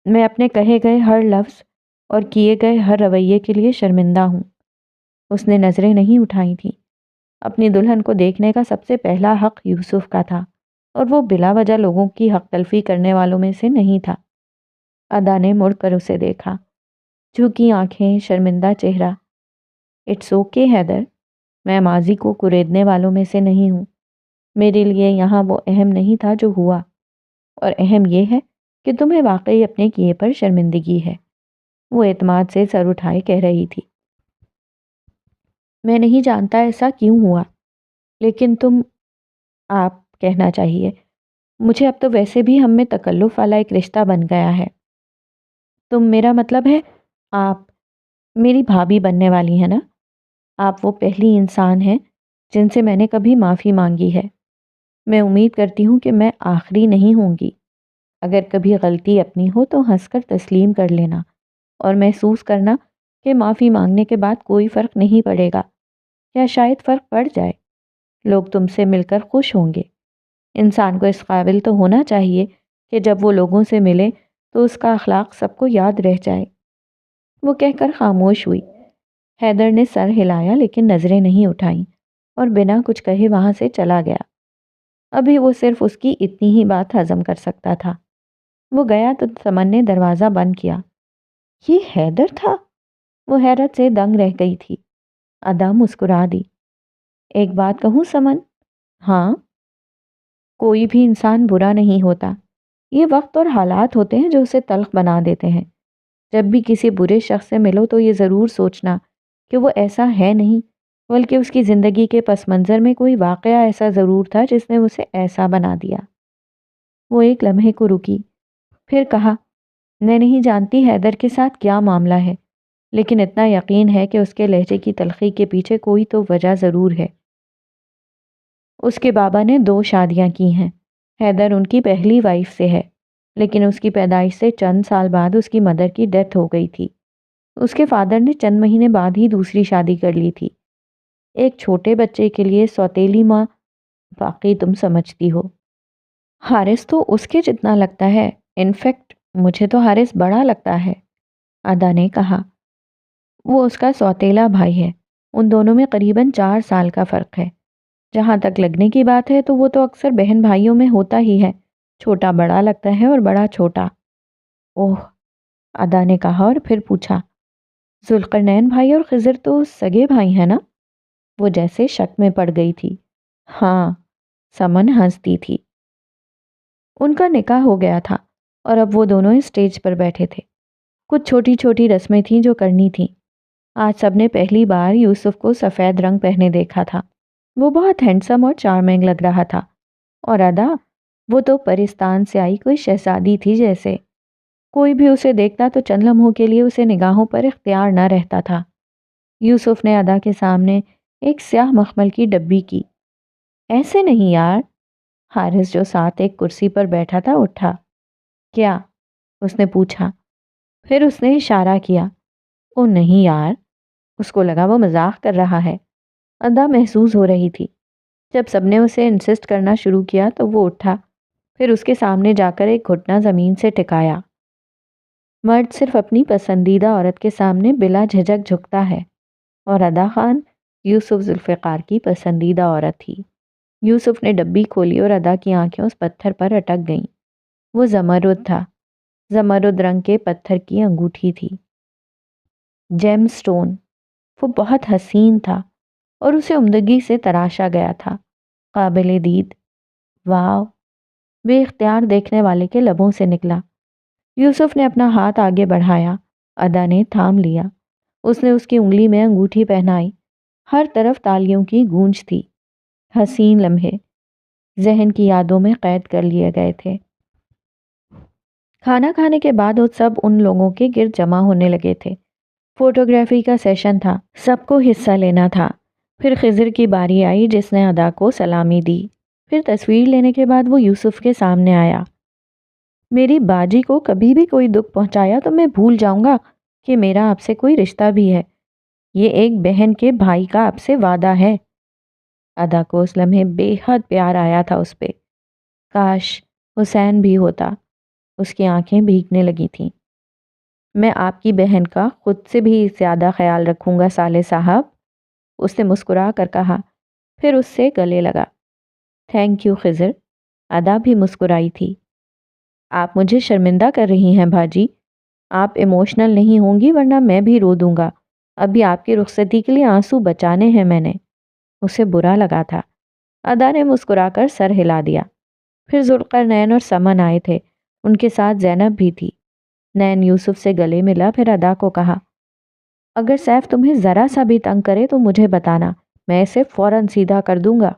میں اپنے کہے گئے ہر لفظ اور کیے گئے ہر رویے کے لیے شرمندہ ہوں۔ اس نے نظریں نہیں اٹھائی تھیں۔ اپنی دلہن کو دیکھنے کا سب سے پہلا حق یوسف کا تھا، اور وہ بلا وجہ لوگوں کی حق تلفی کرنے والوں میں سے نہیں تھا۔ ادا نے مڑ کر اسے دیکھا، جھکی آنکھیں، شرمندہ چہرہ۔ اٹس اوکے حیدر، میں ماضی کو کریدنے والوں میں سے نہیں ہوں۔ میرے لیے یہاں وہ اہم نہیں تھا جو ہوا، اور اہم یہ ہے کہ تمہیں واقعی اپنے کیے پر شرمندگی ہے، وہ اعتماد سے سر اٹھائے کہہ رہی تھی۔ میں نہیں جانتا ایسا کیوں ہوا، لیکن آپ کہنا چاہیے، مجھے اب تو ویسے بھی ہم میں تکلف والا ایک رشتہ بن گیا ہے۔ تم، میرا مطلب ہے آپ میری بھابھی بننے والی ہیں نا؟ آپ وہ پہلی انسان ہیں جن سے میں نے کبھی معافی مانگی ہے۔ میں امید کرتی ہوں کہ میں آخری نہیں ہوں گی۔ اگر کبھی غلطی اپنی ہو تو ہنس کر تسلیم کر لینا، اور محسوس کرنا کہ معافی مانگنے کے بعد کوئی فرق نہیں پڑے گا، یا شاید فرق پڑ جائے۔ لوگ تم سے مل کر خوش ہوں گے۔ انسان کو اس قابل تو ہونا چاہیے کہ جب وہ لوگوں سے ملے تو اس کا اخلاق سب کو یاد رہ جائے۔ وہ کہہ کر خاموش ہوئی۔ حیدر نے سر ہلایا لیکن نظریں نہیں اٹھائیں اور بنا کچھ کہے وہاں سے چلا گیا۔ ابھی وہ صرف اس کی اتنی ہی بات ہضم کر سکتا تھا۔ وہ گیا تو سمن نے دروازہ بند کیا۔ یہ حیدر تھا؟ وہ حیرت سے دنگ رہ گئی تھی۔ ادا مسکرا دی۔ ایک بات کہوں سمن؟ ہاں؟ کوئی بھی انسان برا نہیں ہوتا، یہ وقت اور حالات ہوتے ہیں جو اسے تلخ بنا دیتے ہیں۔ جب بھی کسی برے شخص سے ملو تو یہ ضرور سوچنا کہ وہ ایسا ہے نہیں، بلکہ اس کی زندگی کے پس منظر میں کوئی واقعہ ایسا ضرور تھا جس نے اسے ایسا بنا دیا۔ وہ ایک لمحے کو رکی، پھر کہا، میں نہیں جانتی حیدر کے ساتھ کیا معاملہ ہے، لیکن اتنا یقین ہے کہ اس کے لہجے کی تلخی کے پیچھے کوئی تو وجہ ضرور ہے۔ اس کے بابا نے 2 شادیاں کی ہیں۔ حیدر ان کی پہلی وائف سے ہے، لیکن اس کی پیدائش سے چند سال بعد اس کی مدر کی ڈیتھ ہو گئی تھی۔ اس کے فادر نے چند مہینے بعد ہی دوسری شادی کر لی تھی۔ ایک چھوٹے بچے کے لیے سوتیلی ماں، واقعی تم سمجھتی ہو۔ حارث تو اس کے جتنا لگتا ہے، انفیکٹ مجھے تو حارث بڑا لگتا ہے، ادا نے کہا۔ وہ اس کا سوتیلا بھائی ہے، ان دونوں میں قریباً 4 سال کا فرق ہے۔ جہاں تک لگنے کی بات ہے تو وہ تو اکثر بہن بھائیوں میں ہوتا ہی ہے، چھوٹا بڑا لگتا ہے اور بڑا چھوٹا۔ اوہ، ادا نے کہا اور پھر پوچھا، ذوالقرنین بھائی اور خضر تو سگے بھائی ہیں نا؟ وہ جیسے شک میں پڑ گئی تھی۔ ہاں، سمن ہنستی تھی۔ ان کا نکاح ہو گیا تھا اور اب وہ دونوں اسٹیج پر بیٹھے تھے۔ کچھ چھوٹی چھوٹی رسمیں تھیں جو کرنی تھیں۔ آج سب نے پہلی بار یوسف کو سفید رنگ پہنے دیکھا تھا۔ وہ بہت ہینڈسم اور چارمنگ لگ رہا تھا، اور ادا، وہ تو پرستان سے آئی کوئی شہزادی تھی جیسے۔ کوئی بھی اسے دیکھتا تو چند لمحوں کے لیے اسے نگاہوں پر اختیار نہ رہتا تھا۔ یوسف نے ادا کے سامنے ایک سیاہ مخمل کی ڈبی کی۔ ایسے نہیں یار۔ حارث جو ساتھ ایک کرسی پر بیٹھا تھا اٹھا۔ کیا؟ اس نے پوچھا۔ پھر اس نے اشارہ کیا۔ او نہیں یار۔ اس کو لگا وہ مذاق کر رہا ہے۔ ادا محسوس ہو رہی تھی۔ جب سب نے اسے انسسٹ کرنا شروع کیا تو وہ اٹھا، پھر اس کے سامنے جا کر ایک گھٹنا زمین سے ٹکایا۔ مرد صرف اپنی پسندیدہ عورت کے سامنے بلا جھجک جھکتا ہے، اور ادا خان یوسف ذوالفقار کی پسندیدہ عورت تھی۔ یوسف نے ڈبی کھولی اور ادا کی آنکھیں اس پتھر پر اٹک گئیں۔ وہ زمرد تھا، زمرد رنگ کے پتھر کی انگوٹھی تھی، جیم سٹون۔ وہ بہت حسین تھا اور اسے عمدگی سے تراشا گیا تھا، قابل دید۔ واو، بے اختیار دیکھنے والے کے لبوں سے نکلا۔ یوسف نے اپنا ہاتھ آگے بڑھایا، ادا نے تھام لیا۔ اس نے اس کی انگلی میں انگوٹھی پہنائی۔ ہر طرف تالیوں کی گونج تھی۔ حسین لمحے ذہن کی یادوں میں قید کر لیے گئے تھے۔ کھانا کھانے کے بعد وہ سب ان لوگوں کے گرد جمع ہونے لگے تھے۔ فوٹوگرافی کا سیشن تھا، سب کو حصہ لینا تھا۔ پھر خضر کی باری آئی جس نے ادا کو سلامی دی۔ پھر تصویر لینے کے بعد وہ یوسف کے سامنے آیا۔ میری باجی کو کبھی بھی کوئی دکھ پہنچایا تو میں بھول جاؤں گا کہ میرا آپ سے کوئی رشتہ بھی ہے۔ یہ ایک بہن کے بھائی کا آپ سے وعدہ ہے۔ ادا کو اس لمحے بے حد پیار آیا تھا اس پہ۔ کاش حسین بھی ہوتا۔ اس کی آنکھیں بھیگنے لگی تھیں۔ میں آپ کی بہن کا خود سے بھی زیادہ خیال رکھوں گا صالح صاحب، اس نے مسکرا کر کہا، پھر اس سے گلے لگا۔ تھینک یو خضر۔ ادا بھی مسکرائی تھی۔ آپ مجھے شرمندہ کر رہی ہیں باجی، آپ ایموشنل نہیں ہوں گی ورنہ میں بھی رو دوں گا۔ ابھی آپ کی رخصتی کے لیے آنسو بچانے ہیں میں نے۔ اسے برا لگا تھا۔ ادا نے مسکرا کر سر ہلا دیا۔ پھر ذوالقرنین اور سمن آئے تھے، ان کے ساتھ زینب بھی تھی۔ نین یوسف سے گلے ملا، پھر ادا کو کہا، اگر سیف تمہیں ذرا سا بھی تنگ کرے تو مجھے بتانا، میں اسے فوراً سیدھا کر دوں گا۔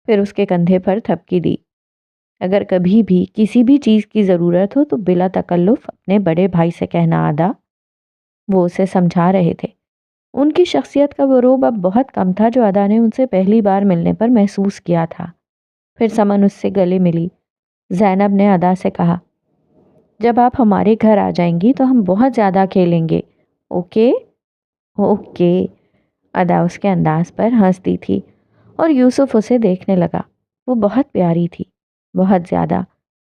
پھر اس کے کندھے پر تھپکی دی۔ اگر کبھی بھی کسی بھی چیز کی ضرورت ہو تو بلا تکلف اپنے بڑے بھائی سے کہنا ادا۔ وہ اسے سمجھا رہے تھے۔ ان کی شخصیت کا وہ رعب اب بہت کم تھا جو ادا نے ان سے پہلی بار ملنے پر محسوس کیا تھا۔ پھر سمن اس سے گلے ملی۔ زینب نے ادا سے کہا، جب آپ ہمارے گھر آ جائیں گی تو ہم بہت زیادہ کھیلیں گے، اوکے؟ اوکے۔ ادا اس کے انداز پر ہنستی تھی اور یوسف اسے دیکھنے لگا۔ وہ بہت پیاری تھی، بہت زیادہ،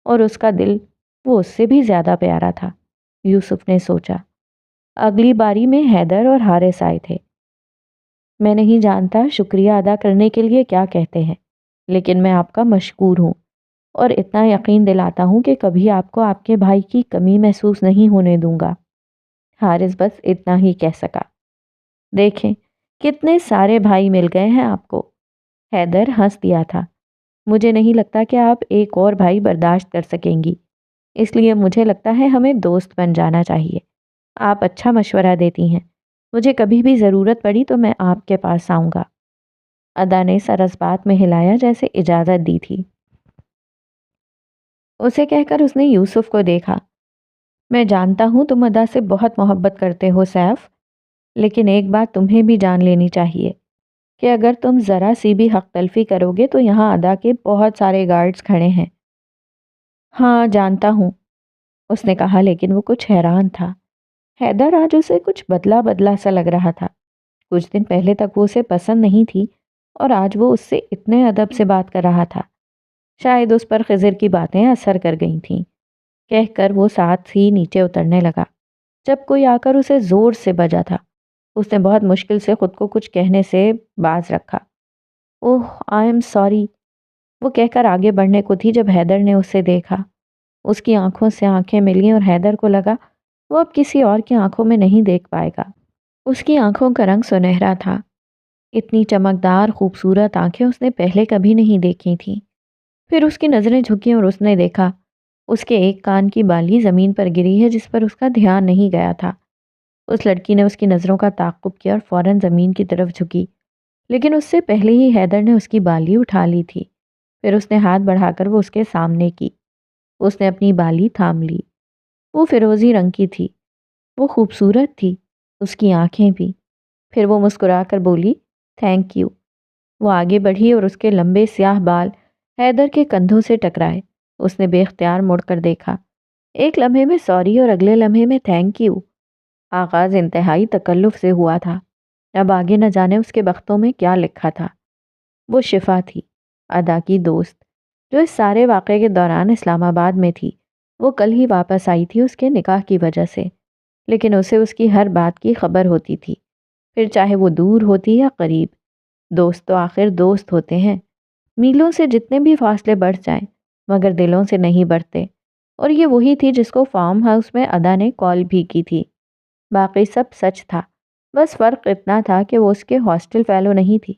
اور اس کا دل وہ اس سے بھی زیادہ پیارا تھا۔ یوسف نے سوچا۔ اگلی باری میں حیدر اور حارث آئے تھے۔ میں نہیں جانتا شکریہ ادا کرنے کے لیے کیا کہتے ہیں، لیکن میں آپ کا مشکور ہوں اور اتنا یقین دلاتا ہوں کہ کبھی آپ کو آپ کے بھائی کی کمی محسوس نہیں ہونے دوں گا۔ حارث بس اتنا ہی کہہ سکا۔ دیکھیں کتنے سارے بھائی مل گئے ہیں آپ کو۔ حیدر ہنس دیا تھا۔ مجھے نہیں لگتا کہ آپ ایک اور بھائی برداشت کر سکیں گی، اس لیے مجھے لگتا ہے ہمیں دوست بن جانا چاہیے۔ آپ اچھا مشورہ دیتی ہیں، مجھے کبھی بھی ضرورت پڑی تو میں آپ کے پاس آؤں گا۔ ادا نے سر اس بات میں ہلایا جیسے اجازت دی تھی۔ اسے کہہ کر اس نے یوسف کو دیکھا۔ میں جانتا ہوں تم ادا سے بہت محبت کرتے ہو سیف، لیکن ایک بات تمہیں بھی جان لینی چاہیے کہ اگر تم ذرا سی بھی حق تلفی کرو گے تو یہاں ادا کے بہت سارے گارڈز کھڑے ہیں۔ ہاں جانتا ہوں، اس نے کہا، لیکن وہ کچھ حیران تھا۔ حیدر آج اسے کچھ بدلا بدلا سا لگ رہا تھا۔ کچھ دن پہلے تک وہ اسے پسند نہیں تھی اور آج وہ اس سے اتنے ادب سے بات کر رہا تھا۔ شاید اس پر خضر کی باتیں اثر کر گئی تھیں۔ کہہ کر وہ ساتھ ہی نیچے اترنے لگا جب کوئی آ کر اسے زور سے بجا تھا۔ اس نے بہت مشکل سے خود کو کچھ کہنے سے باز رکھا۔ اوہ آئی ایم سوری، وہ کہہ کر آگے بڑھنے کو تھی جب حیدر نے اسے دیکھا۔ اس کی آنکھوں سے آنکھیں ملیں اور حیدر کو لگا وہ اب کسی اور کی آنکھوں میں نہیں دیکھ پائے گا۔ اس کی آنکھوں کا رنگ سنہرا تھا۔ اتنی چمکدار خوبصورت آنکھیں اس نے پہلے کبھی نہیں دیکھی تھیں۔ پھر اس کی نظریں جھکیں اور اس نے دیکھا اس کے ایک کان کی بالی زمین پر گری ہے جس پر اس کا دھیان نہیں گیا تھا۔ اس لڑکی نے اس کی نظروں کا تعاقب کیا اور فوراً زمین کی طرف جھکی، لیکن اس سے پہلے ہی حیدر نے اس کی بالی اٹھا لی تھی۔ پھر اس نے ہاتھ بڑھا کر وہ اس کے سامنے کی۔ اس نے اپنی بالی تھام لی۔ وہ فیروزی رنگ کی تھی، وہ خوبصورت تھی، اس کی آنکھیں بھی۔ پھر وہ مسکرا کر بولی، تھینک یو۔ وہ آگے بڑھی اور اس کے لمبے سیاہ بال حیدر کے کندھوں سے ٹکرائے۔ اس نے بے اختیار مڑ کر دیکھا۔ ایک لمحے میں سوری اور اگلے لمحے میں تھینک یو۔ آغاز انتہائی تکلف سے ہوا تھا، اب آگے نہ جانے اس کے بختوں میں کیا لکھا تھا۔ وہ شفا تھی، ادا کی دوست، جو اس سارے واقعے کے دوران اسلام آباد میں تھی۔ وہ کل ہی واپس آئی تھی اس کے نکاح کی وجہ سے، لیکن اسے اس کی ہر بات کی خبر ہوتی تھی، پھر چاہے وہ دور ہوتی یا قریب۔ دوست تو آخر دوست ہوتے ہیں، میلوں سے جتنے بھی فاصلے بڑھ جائیں مگر دلوں سے نہیں بڑھتے۔ اور یہ وہی تھی جس کو فارم ہاؤس میں ادا نے کال بھی کی تھی۔ باقی سب سچ تھا، بس فرق اتنا تھا کہ وہ اس کے ہاسٹل فیلو نہیں تھی۔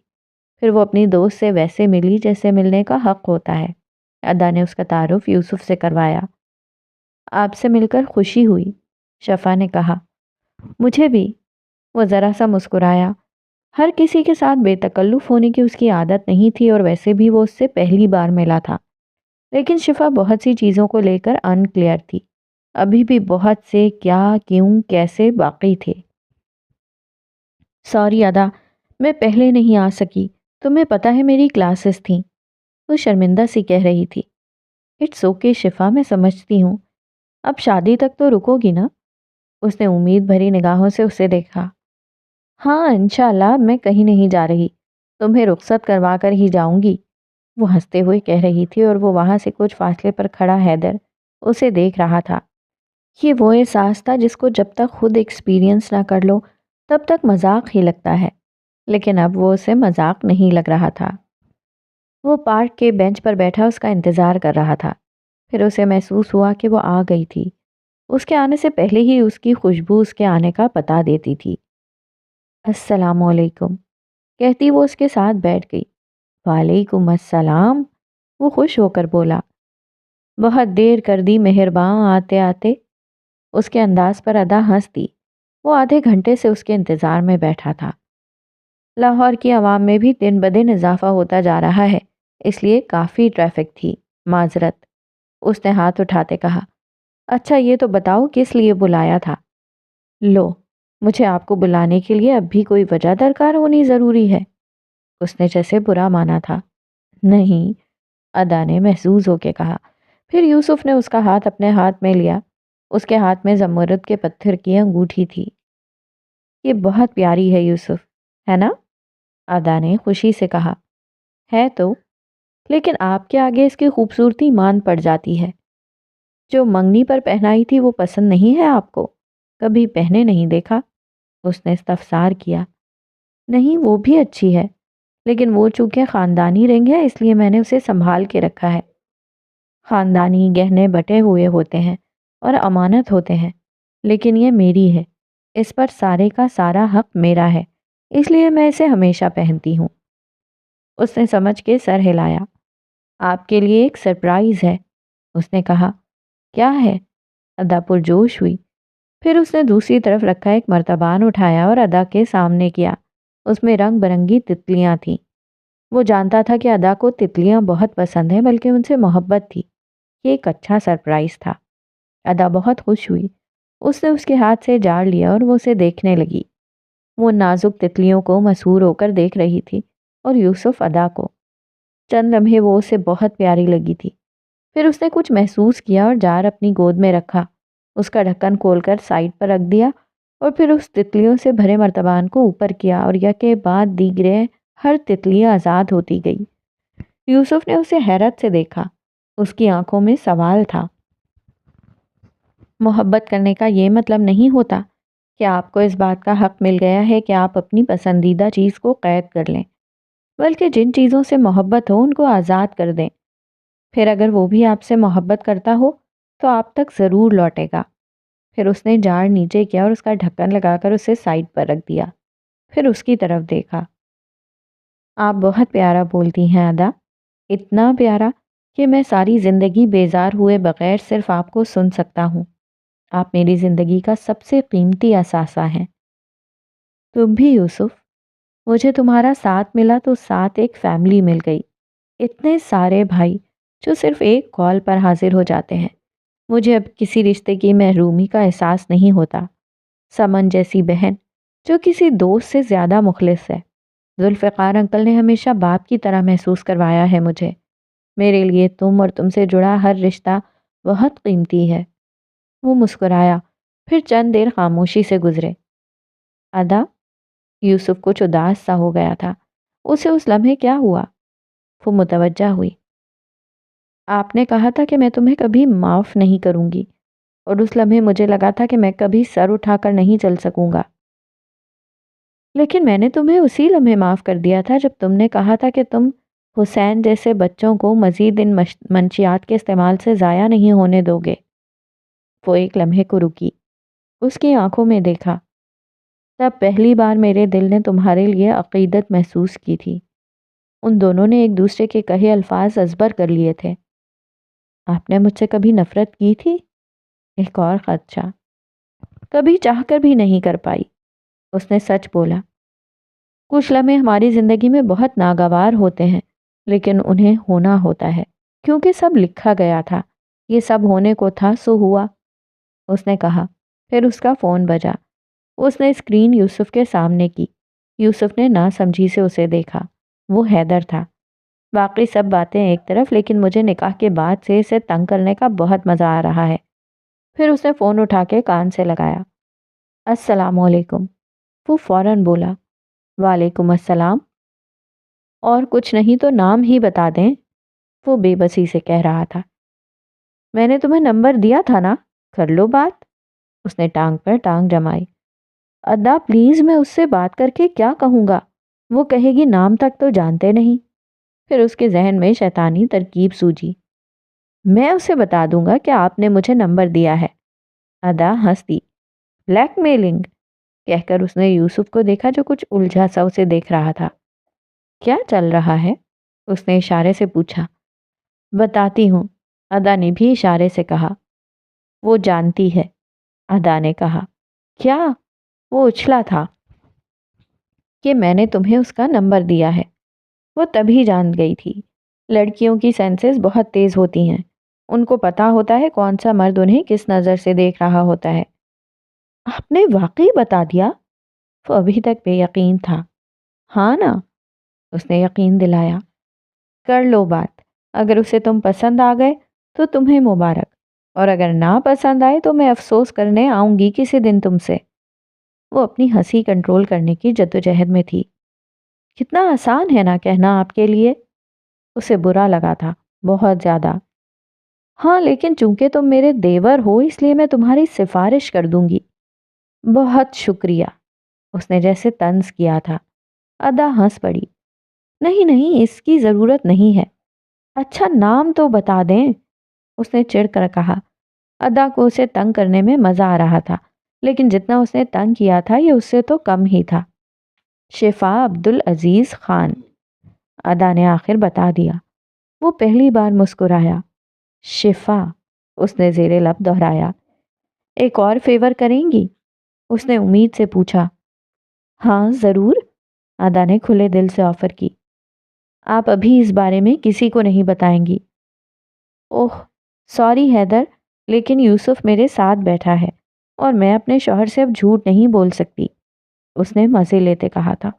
پھر وہ اپنی دوست سے ویسے ملی جیسے ملنے کا حق ہوتا ہے۔ ادا نے اس کا تعارف یوسف سے کروایا۔ آپ سے مل کر خوشی ہوئی، شفا نے کہا۔ مجھے بھی، وہ ذرا سا مسکرایا۔ ہر کسی کے ساتھ بے تکلف ہونے کی اس کی عادت نہیں تھی اور ویسے بھی وہ اس سے پہلی بار ملا تھا۔ لیکن شفا بہت سی چیزوں کو لے کر ان کلیئر تھی، ابھی بھی بہت سے کیا، کیوں، کیسے باقی تھے۔ سوری ادا، میں پہلے نہیں آ سکی، تمہیں پتہ ہے میری کلاسز تھیں، وہ شرمندہ سی کہہ رہی تھی۔ اٹس اوکے شفا، میں سمجھتی ہوں، اب شادی تک تو رکو گی نا؟ اس نے امید بھری نگاہوں سے اسے دیکھا۔ ہاں انشاءاللہ، میں کہیں نہیں جا رہی، تمہیں رخصت کروا کر ہی جاؤں گی، وہ ہنستے ہوئے کہہ رہی تھی، اور وہ وہاں سے کچھ فاصلے پر کھڑا حیدر اسے دیکھ رہا تھا۔ یہ وہ احساس تھا جس کو جب تک خود ایکسپیرینس نہ کر لو تب تک مذاق ہی لگتا ہے، لیکن اب وہ اسے مذاق نہیں لگ رہا تھا۔ وہ پارک کے بینچ پر بیٹھا اس کا انتظار کر رہا تھا۔ پھر اسے محسوس ہوا کہ وہ آ گئی تھی۔ اس کے آنے سے پہلے ہی اس کی خوشبو اس کے آنے کا پتہ دیتی تھی۔ السلام علیکم کہتی وہ اس کے ساتھ بیٹھ گئی۔ وعلیکم السلام، وہ خوش ہو کر بولا۔ بہت دیر کر دی مہرباں آتے آتے، اس کے انداز پر ادا ہنس دی۔ وہ آدھے گھنٹے سے اس کے انتظار میں بیٹھا تھا۔ لاہور کی عوام میں بھی دن بدن اضافہ ہوتا جا رہا ہے، اس لیے کافی ٹریفک تھی، معذرت، اس نے ہاتھ اٹھاتے کہا۔ اچھا یہ تو بتاؤ کس لیے بلایا تھا؟ لو، مجھے آپ کو بلانے کے لیے اب بھی کوئی وجہ درکار ہونی ضروری ہے، اس نے جیسے برا مانا تھا۔ نہیں، ادا نے محظوظ ہو کے کہا۔ پھر یوسف نے اس کا ہاتھ اپنے ہاتھ میں لیا۔ اس کے ہاتھ میں زمرد کے پتھر کی انگوٹھی تھی۔ یہ بہت پیاری ہے یوسف، ہے نا؟ ادا نے خوشی سے کہا۔ ہے تو، لیکن آپ کے آگے اس کی خوبصورتی مان پڑ جاتی ہے۔ جو منگنی پر پہنائی تھی وہ پسند نہیں ہے آپ کو؟ کبھی پہنے نہیں دیکھا؟ اس نے استفسار کیا۔ نہیں، وہ بھی اچھی ہے، لیکن وہ چونکہ خاندانی رنگ ہے اس لیے میں نے اسے سنبھال کے رکھا ہے۔ خاندانی گہنے بٹے ہوئے ہوتے ہیں اور امانت ہوتے ہیں، لیکن یہ میری ہے، اس پر سارے کا سارا حق میرا ہے، اس لیے میں اسے ہمیشہ پہنتی ہوں۔ اس نے سمجھ کے سر ہلایا۔ آپ کے لیے ایک سرپرائز ہے، اس نے کہا۔ کیا ہے؟ ادا پرجوش ہوئی۔ پھر اس نے دوسری طرف رکھا ایک مرتبان اٹھایا اور ادا کے سامنے کیا۔ اس میں رنگ برنگی تتلیاں تھیں۔ وہ جانتا تھا کہ ادا کو تتلیاں بہت پسند ہیں، بلکہ ان سے محبت تھی۔ یہ ایک اچھا سرپرائز تھا۔ ادا بہت خوش ہوئی۔ اس نے اس کے ہاتھ سے جاڑ لیا اور وہ اسے دیکھنے لگی۔ وہ نازک تتلیوں کو مسحور ہو کر دیکھ رہی تھی اور یوسف ادا کو۔ چند لمحے وہ اسے بہت پیاری لگی تھی۔ پھر اس نے کچھ محسوس کیا اور جار اپنی گود میں رکھا، اس کا ڈھکن کھول کر سائڈ پر رکھ دیا اور پھر اس تتلیوں سے بھرے مرتبان کو اوپر کیا اور یکے بعد دیگرے ہر تتلی آزاد ہوتی گئی۔ یوسف نے اسے حیرت سے دیکھا۔ اس کی آنکھوں میں سوال تھا۔ محبت کرنے کا یہ مطلب نہیں ہوتا کہ آپ کو اس بات کا حق مل گیا ہے کہ آپ اپنی پسندیدہ چیز کو قید کر لیں، بلکہ جن چیزوں سے محبت ہو ان کو آزاد کر دیں۔ پھر اگر وہ بھی آپ سے محبت کرتا ہو تو آپ تک ضرور لوٹے گا۔ پھر اس نے جاڑ نیچے کیا اور اس کا ڈھکن لگا کر اسے سائڈ پر رکھ دیا۔ پھر اس کی طرف دیکھا۔ آپ بہت پیارا بولتی ہیں ادا، اتنا پیارا کہ میں ساری زندگی بیزار ہوئے بغیر صرف آپ کو سن سکتا ہوں۔ آپ میری زندگی کا سب سے قیمتی اثاثہ ہیں۔ تم بھی یوسف، مجھے تمہارا ساتھ ملا تو ساتھ ایک فیملی مل گئی۔ اتنے سارے بھائی جو صرف ایک کال پر حاضر ہو جاتے ہیں۔ مجھے اب کسی رشتے کی محرومی کا احساس نہیں ہوتا۔ سمن جیسی بہن جو کسی دوست سے زیادہ مخلص ہے۔ ذوالفقار انکل نے ہمیشہ باپ کی طرح محسوس کروایا ہے مجھے۔ میرے لیے تم اور تم سے جڑا ہر رشتہ بہت قیمتی ہے۔ وہ مسکرایا، پھر چند دیر خاموشی سے گزرے۔ ادا، یوسف کچھ اداس سا ہو گیا تھا۔ اسے اس لمحے کیا ہوا؟ وہ متوجہ ہوئی۔ آپ نے کہا تھا کہ میں تمہیں کبھی معاف نہیں کروں گی، اور اس لمحے مجھے لگا تھا کہ میں کبھی سر اٹھا کر نہیں چل سکوں گا۔ لیکن میں نے تمہیں اسی لمحے معاف کر دیا تھا جب تم نے کہا تھا کہ تم حسین جیسے بچوں کو مزید ان منشیات کے استعمال سے ضائع نہیں ہونے دو گے۔ وہ ایک لمحے کو رکی، اس کی آنکھوں میں دیکھا۔ تب پہلی بار میرے دل نے تمہارے لیے عقیدت محسوس کی تھی۔ ان دونوں نے ایک دوسرے کے کہے الفاظ ازبر کر لیے تھے۔ آپ نے مجھ سے کبھی نفرت کی تھی؟ ایک اور خدشہ۔ کبھی چاہ کر بھی نہیں کر پائی، اس نے سچ بولا۔ کچھ لمحے ہماری زندگی میں بہت ناگوار ہوتے ہیں، لیکن انہیں ہونا ہوتا ہے، کیونکہ سب لکھا گیا تھا۔ یہ سب ہونے کو تھا سو ہوا، اس نے کہا۔ پھر اس کا فون بجا۔ اس نے اسکرین یوسف کے سامنے کی۔ یوسف نے نہ سمجھی سے اسے دیکھا۔ وہ حیدر تھا۔ باقی سب باتیں ایک طرف، لیکن مجھے نکاح کے بعد سے اسے تنگ کرنے کا بہت مزہ آ رہا ہے۔ پھر اس نے فون اٹھا کے کان سے لگایا۔ السلام علیکم۔ وہ فوراً بولا، وعلیکم السلام۔ اور کچھ نہیں تو نام ہی بتا دیں، وہ بے بسی سے کہہ رہا تھا۔ میں نے تمہیں نمبر دیا تھا نا، کر لو بات۔ اس نے ٹانگ پر ٹانگ جمائی۔ ادا پلیز، میں اس سے بات کر کے کیا کہوں گا؟ وہ کہے گی نام تک تو جانتے نہیں۔ پھر اس کے ذہن میں شیطانی ترکیب سوجی۔ میں اسے بتا دوں گا کہ آپ نے مجھے نمبر دیا ہے۔ ادا ہنس دی۔ بلیک میلنگ، کہہ کر اس نے یوسف کو دیکھا جو کچھ الجھا سا اسے دیکھ رہا تھا۔ کیا چل رہا ہے؟ اس نے اشارے سے پوچھا۔ بتاتی ہوں، ادا نے بھی اشارے سے کہا۔ وہ جانتی ہے، ادا نے کہا۔ کیا؟ وہ اچھلا تھا کہ میں نے تمہیں اس کا نمبر دیا ہے۔ وہ تبھی جان گئی تھی۔ لڑکیوں کی سینسز بہت تیز ہوتی ہیں، ان کو پتا ہوتا ہے کون سا مرد انہیں کس نظر سے دیکھ رہا ہوتا ہے۔ آپ نے واقعی بتا دیا؟ وہ ابھی تک بے یقین تھا۔ ہاں نا، اس نے یقین دلایا۔ کر لو بات، اگر اسے تم پسند آ گئے تو تمہیں مبارک، اور اگر نہ پسند آئے تو میں افسوس کرنے آؤں گی کسی دن تم سے۔ وہ اپنی ہنسی کنٹرول کرنے کی جدوجہد میں تھی۔ کتنا آسان ہے نا کہنا آپ کے لیے، اسے برا لگا تھا، بہت زیادہ۔ ہاں لیکن چونکہ تم میرے دیور ہو اس لیے میں تمہاری سفارش کر دوں گی۔ بہت شکریہ، اس نے جیسے طنز کیا تھا۔ ادا ہنس پڑی۔ نہیں نہیں، اس کی ضرورت نہیں ہے۔ اچھا نام تو بتا دیں، اس نے چڑ کر کہا۔ ادا کو اسے تنگ کرنے میں مزہ آ رہا تھا، لیکن جتنا اس نے تنگ کیا تھا یہ اس سے تو کم ہی تھا۔ شفا عبدالعزیز خان، ادا نے آخر بتا دیا۔ وہ پہلی بار مسکرایا۔ شفا، اس نے زیر لب دہرایا۔ ایک اور فیور کریں گی؟ اس نے امید سے پوچھا۔ ہاں ضرور، ادا نے کھلے دل سے آفر کی۔ آپ ابھی اس بارے میں کسی کو نہیں بتائیں گی؟ اوہ سوری حیدر، لیکن یوسف میرے ساتھ بیٹھا ہے اور میں اپنے شوہر سے اب جھوٹ نہیں بول سکتی، اس نے مزے لیتے کہا تھا۔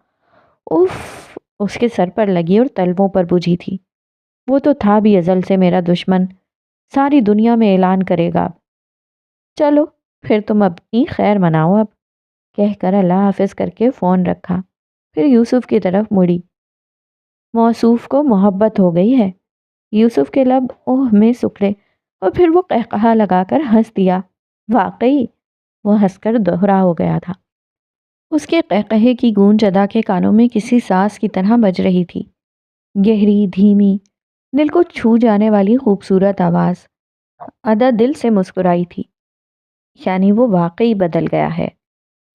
اف، اس کے سر پر لگی اور تلووں پر بجھی تھی۔ وہ تو تھا بھی ازل سے میرا دشمن، ساری دنیا میں اعلان کرے گا اب۔ چلو پھر تم اپنی خیر مناؤ اب، کہہ کر اللہ حافظ کر کے فون رکھا۔ پھر یوسف کی طرف مڑی۔ موصوف کو محبت ہو گئی ہے؟ یوسف کے لب اوہ میں سکڑے اور پھر وہ قہقہا لگا کر ہنس دیا۔ واقعی، وہ ہنس کر دوہرا ہو گیا تھا۔ اس کے قہقہے کی گونج ادا کے کانوں میں کسی ساز کی طرح بج رہی تھی، گہری، دھیمی، دل کو چھو جانے والی خوبصورت آواز۔ ادا دل سے مسکرائی تھی۔ یعنی وہ واقعی بدل گیا ہے؟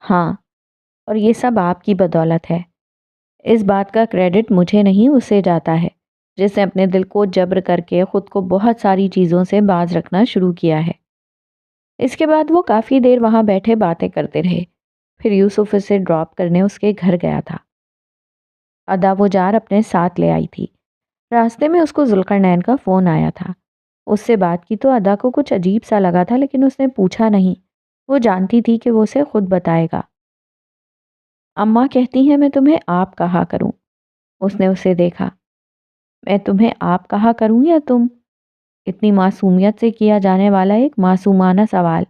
ہاں، اور یہ سب آپ کی بدولت ہے۔ اس بات کا کریڈٹ مجھے نہیں، اسے جاتا ہے جس نے اپنے دل کو جبر کر کے خود کو بہت ساری چیزوں سے باز رکھنا شروع کیا ہے۔ اس کے بعد وہ کافی دیر وہاں بیٹھے باتیں کرتے رہے۔ پھر یوسف اسے ڈراپ کرنے اس کے گھر گیا تھا۔ ادا وہ جار اپنے ساتھ لے آئی تھی۔ راستے میں اس کو ذوالقرنین کا فون آیا تھا۔ اس سے بات کی تو ادا کو کچھ عجیب سا لگا تھا، لیکن اس نے پوچھا نہیں۔ وہ جانتی تھی کہ وہ اسے خود بتائے گا۔ اماں کہتی ہیں میں تمہیں آپ کہا کروں۔ اس نے اسے دیکھا۔ میں تمہیں آپ کہا کروں یا تم؟ اتنی معصومیت سے کیا جانے والا ایک معصومانہ سوال۔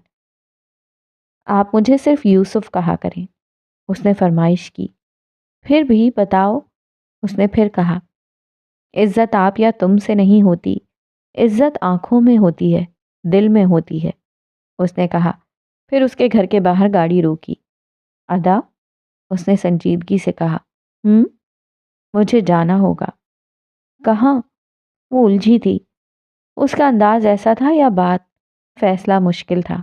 آپ مجھے صرف یوسف کہا کریں، اس نے فرمائش کی۔ پھر بھی بتاؤ، اس نے پھر کہا۔ عزت آپ یا تم سے نہیں ہوتی، عزت آنکھوں میں ہوتی ہے، دل میں ہوتی ہے، اس نے کہا۔ پھر اس کے گھر کے باہر گاڑی روکی۔ ادا، اس نے سنجیدگی سے کہا۔ مجھے جانا ہوگا۔ کہاں؟ وہ الجھی تھی۔ اس کا انداز ایسا تھا یا بات؟ فیصلہ مشکل تھا۔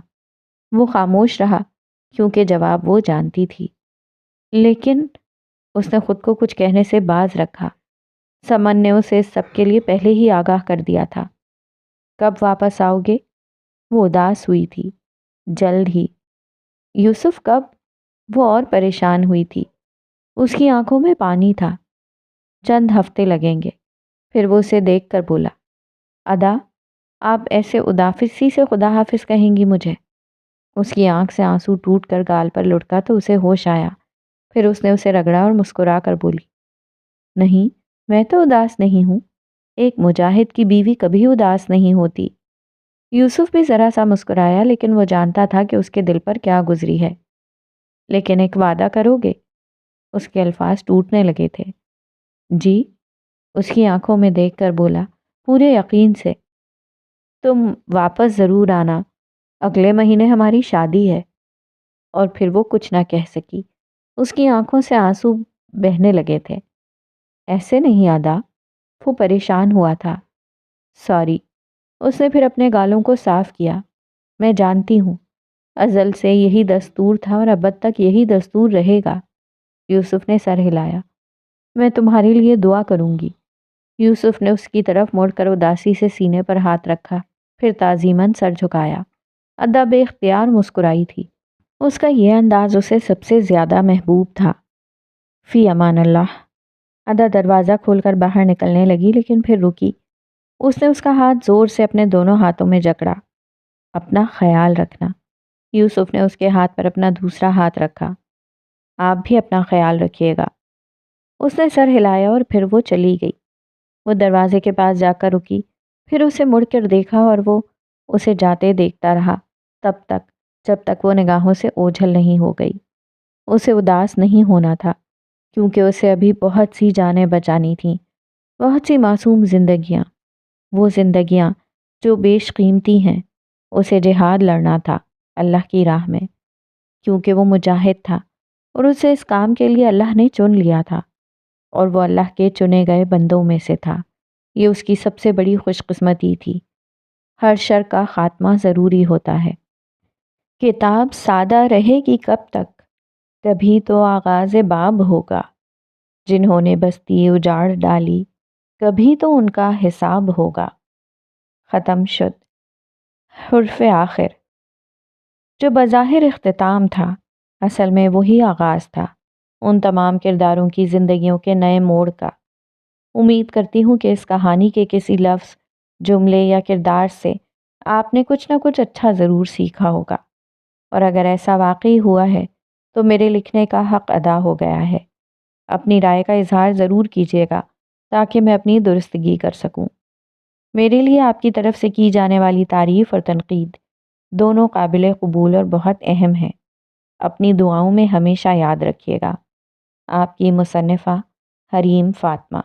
وہ خاموش رہا کیونکہ جواب وہ جانتی تھی۔ لیکن اس نے خود کو کچھ کہنے سے باز رکھا۔ سمن نے اسے سب کے لیے پہلے ہی آگاہ کر دیا تھا۔ کب واپس آؤ گے؟ وہ اداس ہوئی تھی۔ جلد ہی۔ یوسف کب؟ وہ اور پریشان ہوئی تھی۔ اس کی آنکھوں میں پانی تھا۔ چند ہفتے لگیں گے۔ پھر وہ اسے دیکھ کر بولا۔ ادا، آپ ایسے ادافسی سے خدا حافظ کہیں گی مجھے؟ اس کی آنکھ سے آنسو ٹوٹ کر گال پر لڑکا تو اسے ہوش آیا۔ پھر اس نے اسے رگڑا اور مسکرا کر بولی۔ نہیں، میں تو اداس نہیں ہوں۔ ایک مجاہد کی بیوی کبھی اداس نہیں ہوتی۔ یوسف بھی ذرا سا مسکرایا، لیکن وہ جانتا تھا کہ اس کے دل پر کیا گزری ہے۔ لیکن ایک وعدہ کرو گے؟ اس کے الفاظ ٹوٹنے لگے تھے۔ جی، اس کی آنکھوں میں دیکھ کر بولا، پورے یقین سے۔ تم واپس ضرور آنا، اگلے مہینے ہماری شادی ہے۔ اور پھر وہ کچھ نہ کہہ سکی۔ اس کی آنکھوں سے آنسو بہنے لگے تھے۔ ایسے نہیں ادا، وہ پریشان ہوا تھا۔ سوری، اس نے پھر اپنے گالوں کو صاف کیا۔ میں جانتی ہوں، ازل سے یہی دستور تھا اور اب تک یہی دستور رہے گا۔ یوسف نے سر ہلایا۔ میں تمہارے لیے دعا کروں گی۔ یوسف نے اس کی طرف مڑ کر اداسی سے سینے پر ہاتھ رکھا، پھر تعظیماً سر جھکایا۔ ادا بے اختیار مسکرائی تھی۔ اس کا یہ انداز اسے سب سے زیادہ محبوب تھا۔ فی امان اللہ۔ ادا دروازہ کھول کر باہر نکلنے لگی، لیکن پھر رکی۔ اس نے اس کا ہاتھ زور سے اپنے دونوں ہاتھوں میں جکڑا۔ اپنا خیال رکھنا۔ یوسف نے اس کے ہاتھ پر اپنا دوسرا ہاتھ رکھا۔ آپ بھی اپنا خیال رکھیے گا۔ اس نے سر ہلایا اور پھر وہ چلی گئی۔ وہ دروازے کے پاس جا کر رکی، پھر اسے مڑ کر دیکھا اور وہ اسے جاتے دیکھتا رہا، تب تک جب تک وہ نگاہوں سے اوجھل نہیں ہو گئی۔ اسے اداس نہیں ہونا تھا، کیونکہ اسے ابھی بہت سی جانیں بچانی تھیں۔ بہت سی معصوم زندگیاں، وہ زندگیاں جو بیش قیمتی ہیں، اسے جہاد لڑنا تھا اللہ کی راہ میں، کیونکہ وہ مجاہد تھا اور اسے اس کام کے لیے اللہ نے چن لیا تھا اور وہ اللہ کے چنے گئے بندوں میں سے تھا۔ یہ اس کی سب سے بڑی خوش قسمتی تھی۔ ہر شر کا خاتمہ ضروری ہوتا ہے۔ کتاب سادہ رہے گی کب تک؟ تبھی تو آغاز باب ہوگا۔ جنہوں نے بستی اجاڑ ڈالی، کبھی تو ان کا حساب ہوگا۔ ختم شد۔ حرف آخر جو بظاہر اختتام تھا، اصل میں وہی آغاز تھا ان تمام کرداروں کی زندگیوں کے نئے موڑ کا۔ امید کرتی ہوں کہ اس کہانی کے کسی لفظ، جملے یا کردار سے آپ نے کچھ نہ کچھ اچھا ضرور سیکھا ہوگا، اور اگر ایسا واقعی ہوا ہے تو میرے لکھنے کا حق ادا ہو گیا ہے۔ اپنی رائے کا اظہار ضرور کیجیے گا تاکہ میں اپنی درستگی کر سکوں۔ میرے لیے آپ کی طرف سے کی جانے والی تعریف اور تنقید دونوں قابل قبول اور بہت اہم ہیں۔ اپنی دعاؤں میں ہمیشہ یاد رکھیے گا۔ آپ کی مصنفہ حریم فاطمہ۔